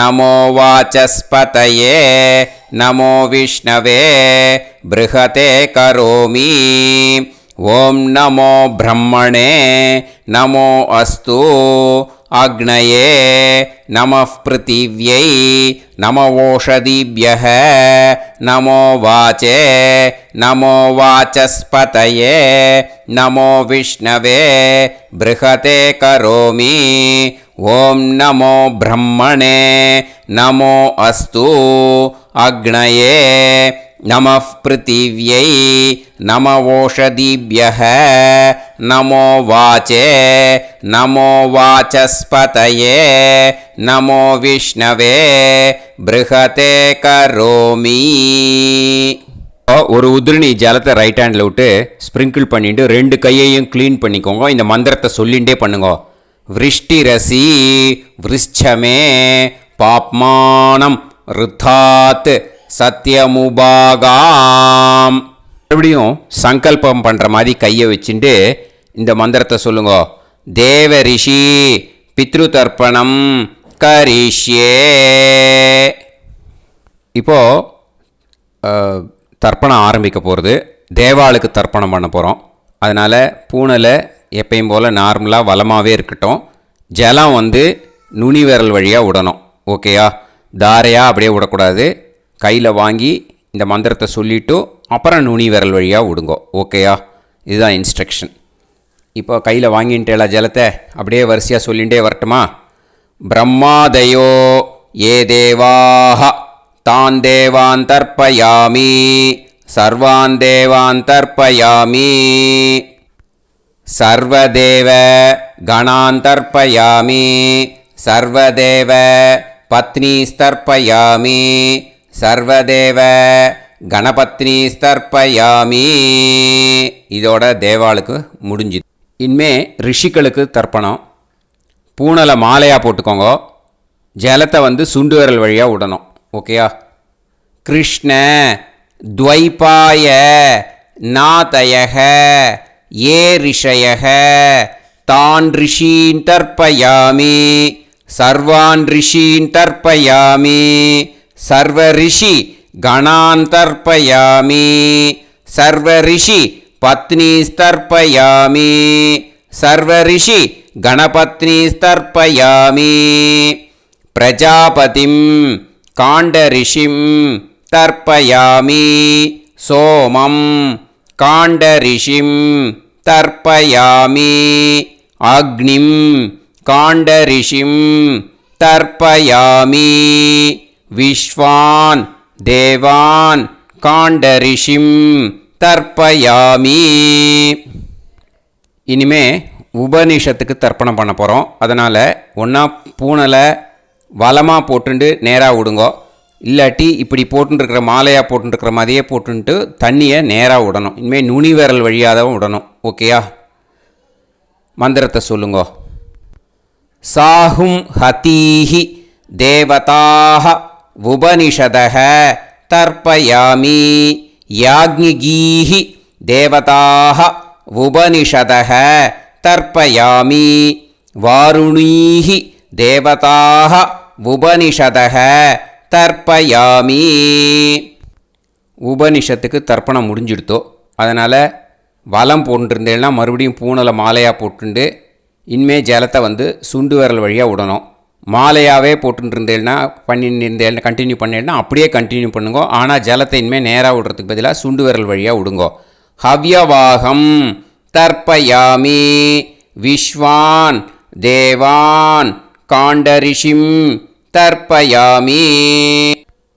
Speaker 1: நமோ வாசஸ்பதயே நமோ விஷ்ணவே ப்ருஹதே கரோமி. ஓம் நமோ பிரம்மணே நமோ அஸ்து அக்னயே நமः பிருத்திவ்யை நமவோஷதிभ्यः நமோ வாச்சே நமோ வாசஸ்பதயே நமோ விஷ்ணவே ப்ருஹதே கரோமி. ஓம் நமோ பிரம்மணே நமோ அஸ்து அக்னயே நமः பிருத்திவ்யை நமவோஷதிभ्यः நமோ வாச்சே நமோ வாசஸ்பதயே நமோ விஷ்ணவே ப்ருஹதே கரோமி. ஒரு உதிரணி ஜலத்தை ரைட் ஹேண்டில் விட்டு ஸ்ப்ரிங்கிள் பண்ணிட்டு 2 கையையும் க்ளீன் பண்ணிக்கோங்க. இந்த மந்திரத்தை சொல்லிகிட்டே பண்ணுங்க. விருஷ்டிரசி விருஷ்சமே பாப்மானம் ருத்தாத் சத்யமுபாகாம். மறுபடியும் சங்கல்பம் பண்ணுற மாதிரி கையை வச்சுட்டு இந்த மந்திரத்தை சொல்லுங்க. தேவ ரிஷி பித்ரு தர்ப்பணம் கரிஷ்யே. இப்போது தர்ப்பணம் ஆரம்பிக்க போகிறது. தேவாளுக்கு தர்ப்பணம் பண்ண போகிறோம். அதனால் பூனையில் எப்பயும் போல் நார்மலாக வளமாகவே இருக்கட்டும். ஜலம் நுனி விரல் வழியாக விடணும். ஓகேயா? தாரையாக அப்படியே விடக்கூடாது. கையில் வாங்கி இந்த மந்திரத்தை சொல்லிவிட்டு அப்புறம் நுனி விரல் வழியாக விடுங்கோ. ஓகேயா? இதுதான் இன்ஸ்ட்ரக்ஷன். இப்போ கையில் வாங்கின்ட்டேல ஜலத்தை அப்படியே வரிசையாக சொல்லிகிட்டே வரட்டுமா? பிரம்மாதயோ ஏ தேவாஹ தான் தேவான் தர்ப்பயாமி சர்வான் தேவான் தர்ப்பயாமி சர்வதேவ கணான் தர்ப்பயாமி சர்வதேவ பத்னீஸ்தர்ப்பயாமி சர்வதேவ கணபத்னி தர்ப்பயாமி. இதோட தேவாளுக்கு முடிஞ்சு. இனிமே ரிஷிகளுக்கு தர்ப்பணம். பூனலை மாலையாக போட்டுக்கோங்க. ஜலத்தை வந்து சுண்டு விரல் வழியாக விடணும். ஓகேயா? கிருஷ்ண துவைபாய நாதயக ஏ ரிஷயக தான் ரிஷீன் தர்ப்பயாமி சர்வான் ரிஷீன் தர்ப்பயாமி சர்வ ரிஷி கணான் தர்ப்பயாமி சர்வ ரிஷி பத்னீஸ்தர்ப்பயாமி சர்வ ரிஷி கணபத்னீஸ்தர்ப்பயாமி பிரஜாபதிம் காண்டரிஷிம் தர்ப்பயாமி சோமம் காண்டரிஷிம் தர்ப்பயாமி அக்னிம் காண்டரிஷிம் தர்ப்பயாமி விஸ்வான் தேவான் காண்டரிஷிம் தர்ப்பயாமி. இனிமே உபனிஷத்துக்கு தர்ப்பணம் பண்ண போகிறோம். அதனால் ஒன்றா பூனலை வலமாக போட்டுண்டு நேராக விடுங்கோ. இல்லாட்டி இப்படி போட்டுருக்கிற மாலையாக போட்டுருக்கிற மாதிரியே போட்டுன்ட்டு தண்ணியை நேராக விடணும். இனிமேல் நுனி விரல் வழியாக தான் விடணும். ஓகேயா? மந்திரத்தை சொல்லுங்கோ. சாஹும் ஹதீஹி தேவதாக உபனிஷதக தர்ப்பயாமி யாக்ஞிகீஹி தேவதாக உபனிஷதக தர்ப்பயாமி வாருணீஹி தேவதாக உபனிஷதக தர்ப்பயாமி. உபனிஷத்துக்கு தர்ப்பணம் முடிஞ்சிடுத்தோ. அதனால் வலம் போட்டுருந்தேன்னா மறுபடியும் பூனலை மாலையாக போட்டுண்டு இனிமே ஜலத்தை வந்து சுண்டு விரல் வழியாக விடணும். மாலையாகவே போட்டுருந்தேன்னா பண்ணியிருந்தேன் கண்டினியூ பண்ணேன்னா அப்படியே கண்டினியூ பண்ணுங்க. ஆனால் ஜலத்தை இனிமேல் நேராக விடுறதுக்கு பதிலாக சுண்டு விரல் வழியாக விடுங்கோ. ஹவ்யவாகம் தர்ப்பயாமி விஸ்வான் தேவான் காண்டரிஷிம் தர்ப்பயாமி.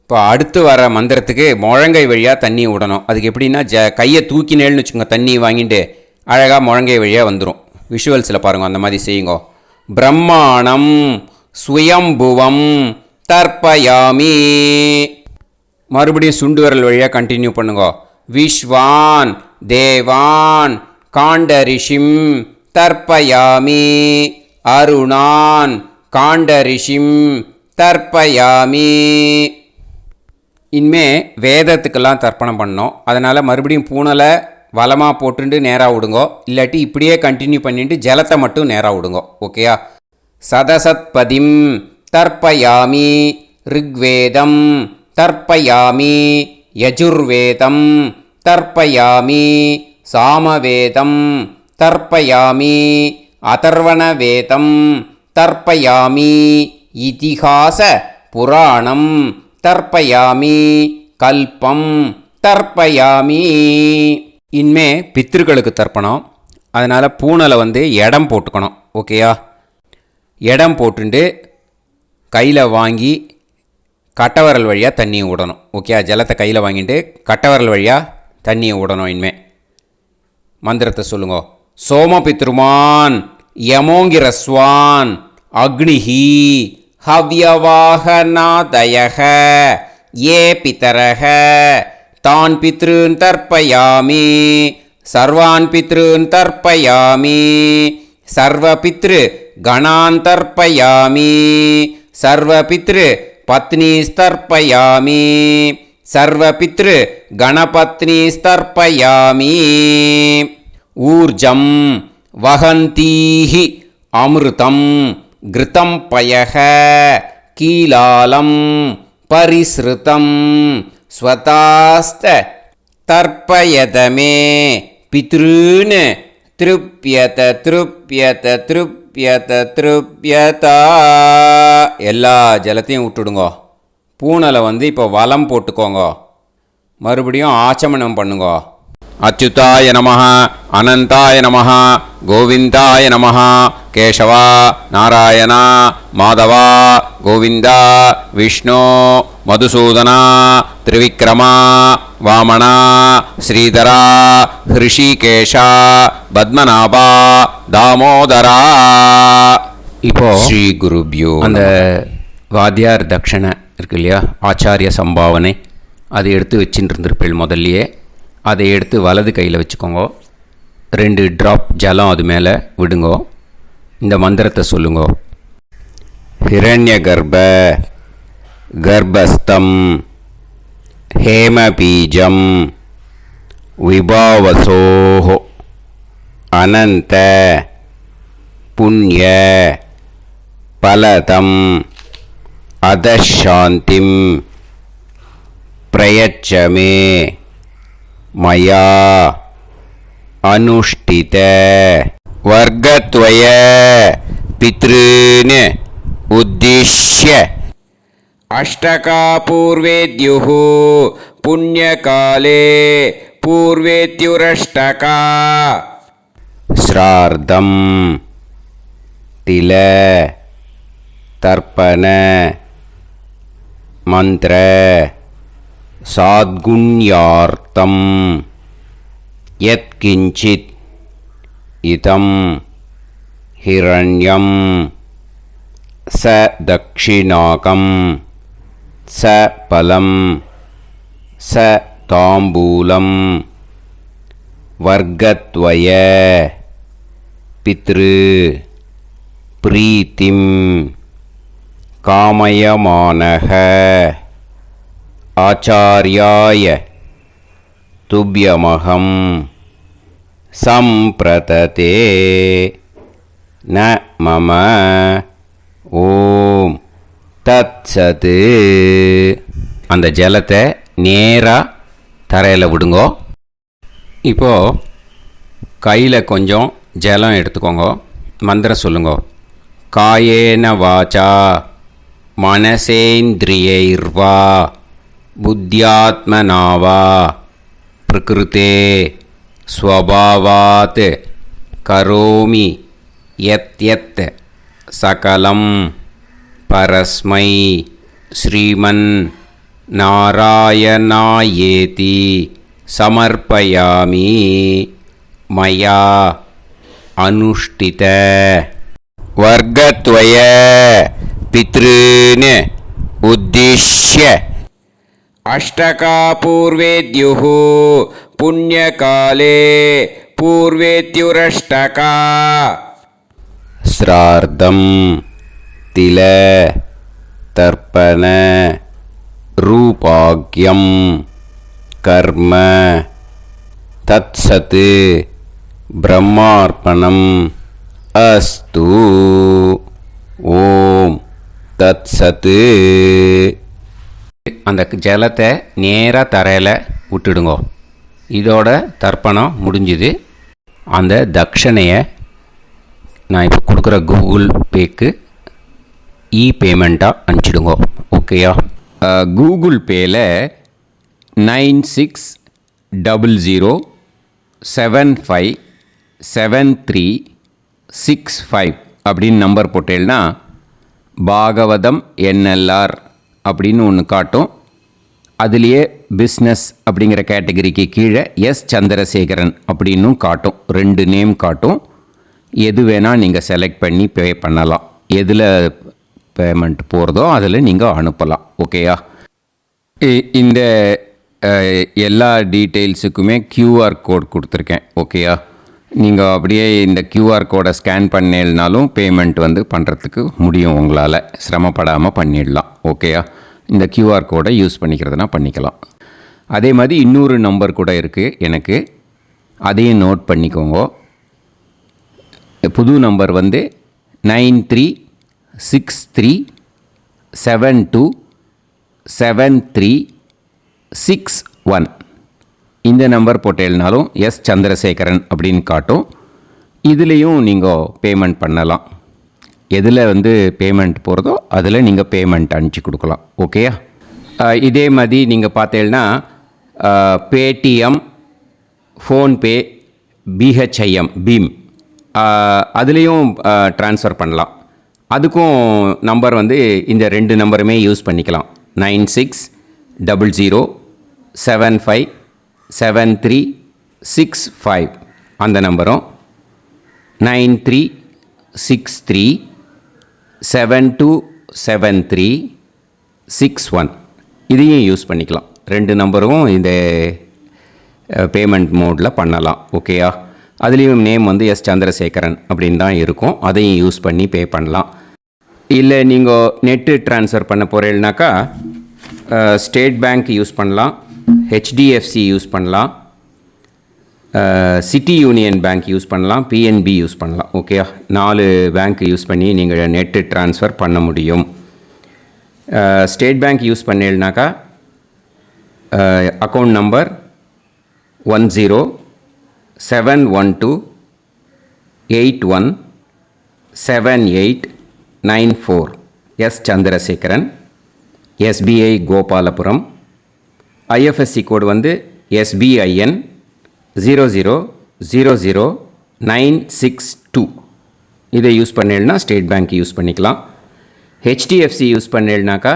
Speaker 1: இப்போ அடுத்து வர மந்திரத்துக்கு முழங்கை வழியாக தண்ணி விடணும். அதுக்கு எப்படின்னா கையை தூக்கினேன்னு வச்சுக்கோங்க, தண்ணி வாங்கிட்டு அழகாக முழங்கை வழியாக வந்துடும். விஷுவல்ஸில் பாருங்கள், அந்த மாதிரி செய்யுங்கோ. பிரம்மாணம் சுயம்புவம் தர்ப்பயாமி. மறுபடியும் சுண்டு விரல் வழியாக கண்டினியூ பண்ணுங்கோ. விஸ்வான் தேவான் காண்டரிஷிம் தர்ப்பயாமி அருணான் காண்டரிஷிம் தர்ப்பயாமி. இனிமே வேதத்துக்கெல்லாம் தர்ப்பணம் பண்ணோம். அதனால் மறுபடியும் பூனலை வலமாக போட்டுட்டு நேராக விடுங்கோ. இல்லாட்டி இப்படியே கண்டினியூ பண்ணிட்டு ஜலத்தை மட்டும் நேராக விடுங்கோ. ஓகேயா? சதசத்பதிம் தர்ப்பயாமி ரிக்வேதம் தர்ப்பயாமி யஜுர்வேதம் தர்ப்பயாமி சாமவேதம் தர்ப்பயாமி அதர்வணவேதம் தர்ப்பயாமி இதிஹாச புராணம் தர்ப்பயாமி கல்பம் தர்ப்பயாமி. இனிமே பித்ருக்களுக்கு தர்ப்பணம். அதனால் பூனலை வந்து இடம் போட்டுக்கணும். ஓகேயா? இடம் போட்டுண்டு கையில் வாங்கி கட்டவரல் வழியாக தண்ணியை விடணும். ஓகே? ஜலத்தை கையில் வாங்கிட்டு கட்டவரல் வழியாக தண்ணியை விடணும். இனிமே மந்திரத்தை சொல்லுங்க. சோமபித்ருமான் யமோங்கிரஸ்வான் அக்னிஹி ஹவ்யவாகநாதயக ஏ பிதரக தான் பித்ருன் தர்ப்பயாமி சர்வான் பித்ருன் தர்ப்பயாமி சர்வ பித்ரு கணான் தர்ப்பயாமி சர்வ பித்ரு பத்னீஸ்தர்ப்பயாமி சர்வ பித்ரு கணபத்னீஸ்தர்ப்பயாமி. ஊர்ஜம் வஹந்தீஹி அமிர்தம் கிருதம் பயக கீலாலம் பரிஸ்ருதம் ஸ்வதாஸ்த தர்ப்பயதமே பித்ருன் திருப்யத திருப்யத திருப்யத திருப்யதா. எல்லா ஜலத்தையும் விட்டுடுங்கோ. பூனலை வந்து இப்போ வலம் போட்டுக்கோங்க. மறுபடியும் ஆச்சமனம் பண்ணுங்க. அச்சுதாய நமஹ அனந்தாய நமஹ கோவிந்தாய நமஹ கேசவா நாராயணா மாதவா கோவிந்தா விஷ்ணு மதுசூதனா திரிவிக்ரமா வாமனா ஸ்ரீதரா ஹிருஷிகேஷா பத்மநாபா தாமோதரா. இப்போ ஸ்ரீ குருப்யோ அந்த வாத்தியார் தட்சணை இருக்கு இல்லையா, ஆச்சாரிய சம்பாவனை, அதை எடுத்து வச்சுட்டு இருந்திருப்பேள் முதல்லையே. அதை எடுத்து வலது கையில் வச்சுக்கோங்க. 2 ட்ராப் ஜலம் அது மேலே விடுங்கோ. இந்த மந்திரத்தை சொல்லுங்கோ. ஹிரண்ய கர்ப்ப கர்ப்பஸ்தம் ஹேமபீஜம் விபாவசோஹோ அனந்த புண்ணிய பலதம் அதசாந்திம் பிரயச்சமே மயா அனுஷ்டித வர்க்கத்வய பித்ருன் உத்திஷ்ய அஷ்டகா பூர்வேத்யுः புண்ணியகாலே பூர்வேத்யுரஷ்டகா ஸ்ரார்த்தம் தில தர்ப்பண மந்திர சாத்குண்யார்த்தம் யத்கிஞ்சித் இதம் ஹிரண்யம் ச தக்ஷிணாகம் ச பலம் ச தாம்பூலம் வர்க்கத்வய பித்ரு பிரீத்திம் காமயமானஹ ஆச்சார்யாய துப்யமகம் சம்பிரததே ந மம ஓம் தத்சத். அந்த ஜலத்தை நேராக தரையில் விடுங்கோ. இப்போது கையில் கொஞ்சம் ஜலம் எடுத்துக்கோங்க. மந்திரம் சொல்லுங்கோ. காயேன வாச்சா மனசேந்திரியைர்வா புத்தியாத்மனாவா பிரகிருதே ஸ்வபாவாத் கரோமி யத் யத் சகலம் பரஸ்மை ஸ்ரீமன் நாராயணாயேதி சமர்ப்பயாமி மயா அனுஷ்டித வர்க்கத்வய பித்ருன் உத்திஷ்ய அஷ்டகா பூர்வேத்யுः புண்ணியகாலே பூர்வேத்யுரஷ்டகா ஸ்ரார்த்தம் தில தர்ப்பண ரூபாக்யம் கர்ம தத்சத் பிரம்மார்ப்பணம் அஸ்து. ஓம் தத்சத். அந்த ஜலத்தை நேராக தரையில் விட்டுடுங்கோ. இதோட தர்ப்பணம் முடிஞ்சுது. அந்த தட்சணையை நான் இப்போ கொடுக்குற கூகுள் பேக்கு பேமெண்ட்டாக அனுப்பிச்சிடுங்கோ. ஓகேயா? கூகுள் பேயில் 9600757365 அப்படின்னு நம்பர் போட்டேன்னா பாகவதம் NLR அப்படின்னு ஒன்று காட்டும். அதுலேயே பிஸ்னஸ் அப்படிங்கிற கேட்டகரிக்கு கீழே சந்திரசேகரன் அப்படின்னும் காட்டும். 2 நேம் காட்டும். எது வேணால் நீங்கள் செலக்ட் பண்ணி பே பண்ணலாம். எதில் பேமெண்ட் போகிறதோ அதில் நீங்கள் அனுப்பலாம். ஓகேயா? இந்த எல்லா டீட்டெயில்ஸுக்குமே QR கோட் கொடுத்துருக்கேன். ஓகேயா? நீங்கள் அப்படியே இந்த QR கோடை ஸ்கேன் பண்ணேனாலும் பேமெண்ட் பண்ணுறதுக்கு முடியும். உங்களால் சிரமப்படாமல் பண்ணிடலாம். ஓகேயா? இந்த QR கோடை யூஸ் பண்ணிக்கிறதுனா பண்ணிக்கலாம். அதே மாதிரி இன்னொரு நம்பர் கூட இருக்குது எனக்கு. அதையும் நோட் பண்ணிக்கோங்க. புது நம்பர் 9363727361. இந்த நம்பர் போட்டேல்னாலும் சந்திரசேகரன் அப்படின்னு காட்டும். இதுலேயும் நீங்கள் பேமெண்ட் பண்ணலாம். எதில் பேமெண்ட் போகிறதோ அதில் நீங்கள் பேமெண்ட் அனுப்பிச்சி கொடுக்கலாம். ஓகேயா? இதே மாதிரி நீங்கள் பார்த்தேன்னா பேடிஎம், ஃபோன்பே, BHIM பீம் அதுலேயும் ட்ரான்ஸ்ஃபர் பண்ணலாம். அதுக்கும் நம்பர் இந்த 2 நம்பருமே யூஸ் பண்ணிக்கலாம். 9600757365 அந்த நம்பரும் 9363727361 இதையும் யூஸ் பண்ணிக்கலாம். 2 நம்பரும் இந்த பேமெண்ட் மோடில் பண்ணலாம். ஓகேயா? அதுலேயும் நேம் வந்து எஸ் சந்திரசேகரன் அப்படின்னு தான் இருக்கும். அதையும் யூஸ் பண்ணி பே பண்ணலாம். இல்லை நீங்கள் நெட்டு ட்ரான்ஸ்ஃபர் பண்ண போகிறீங்கனாக்கா ஸ்டேட் பேங்க் யூஸ் பண்ணலாம், ஹெச்டிஎஃப்சி யூஸ் பண்ணலாம், சிட்டி யூனியன் பேங்க் யூஸ் பண்ணலாம், பிஎன்பி யூஸ் பண்ணலாம். ஓகேயா? 4 பேங்க் யூஸ் பண்ணி நீங்கள் நெட்டு ட்ரான்ஸ்ஃபர் பண்ண முடியும். ஸ்டேட் பேங்க் யூஸ் பண்ணீங்கனாக்கா account number 1071281789 S Chandrasekaran, SBI Gopalapuram. IFSC code வந்து SBIN 0000962. இதை யூஸ் பண்ணீங்கன்னா ஸ்டேட் பேங்க் யூஸ் பண்ணிக்கலாம். ஹெச்டிஎஃப்சி யூஸ் பண்ணீங்கனாக்கா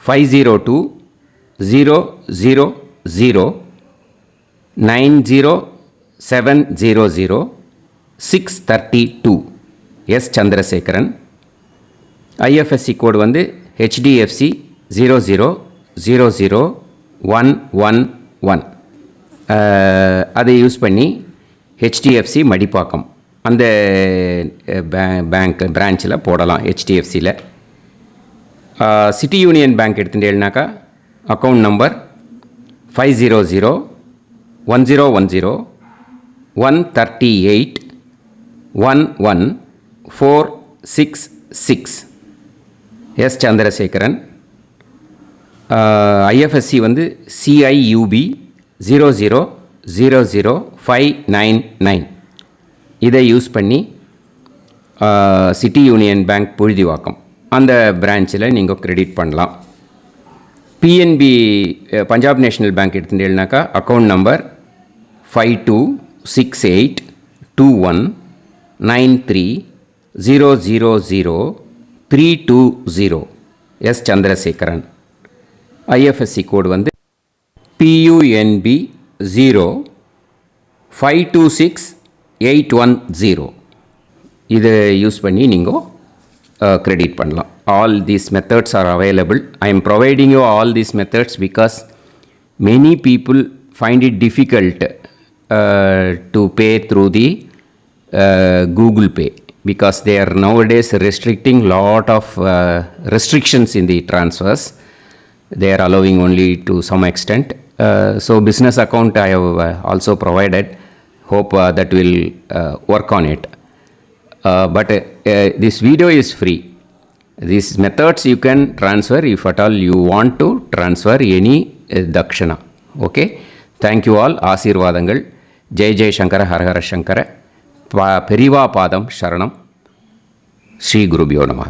Speaker 1: 5020090700 எஸ் சந்திரசேகரன். ஐஎஃப்எஸ்சி கோடு வந்து HDFC 0000111. அதை யூஸ் பண்ணி ஹெச்டிஎஃப்சி மடிப்பாக்கம் அந்த பேங்க் பிரான்ச்சில் போடலாம். ஹெச்டிஎஃப்சியில் சிட்டி யூனியன் பேங்க் எடுத்துட்டேன்னாக்கா account number 5001010381146 S Chandrasekaran. IFSC வந்து CIUB 0000599. இதை யூஸ் பண்ணி சிட்டி யூனியன் பேங்க் புழுதிவாக்கம் அந்த பிரான்ச்சில் நீங்கள் கிரெடிட் பண்ணலாம். பிஎன்பி பஞ்சாப் நேஷ்னல் பேங்க் எடுத்துட்டீங்கன்னாக்கா account number 52682193000320 S Chandrasekaran. IFSC code வந்து PUNB 0526810. இதை யூஸ் பண்ணி நீங்கள் கிரெடிட் பண்ணலாம். All these methods are available. I am providing you all these methods because many people find it difficult to pay through the Google Pay because they are nowadays restricting lot of restrictions in the transfers. They are allowing only to some extent. So business account I have also provided. Hope that will work on it. But this video is free. These methods you can transfer if at all you want to transfer any dakshana. Okay. Thank you all. ஆசீர்வாதங்கள். ஜெய் ஜெய் சங்கர ஹரஹர சங்கர. பெரிவா பாதம் சரணம். ஸ்ரீ குருபியோ நமஹ.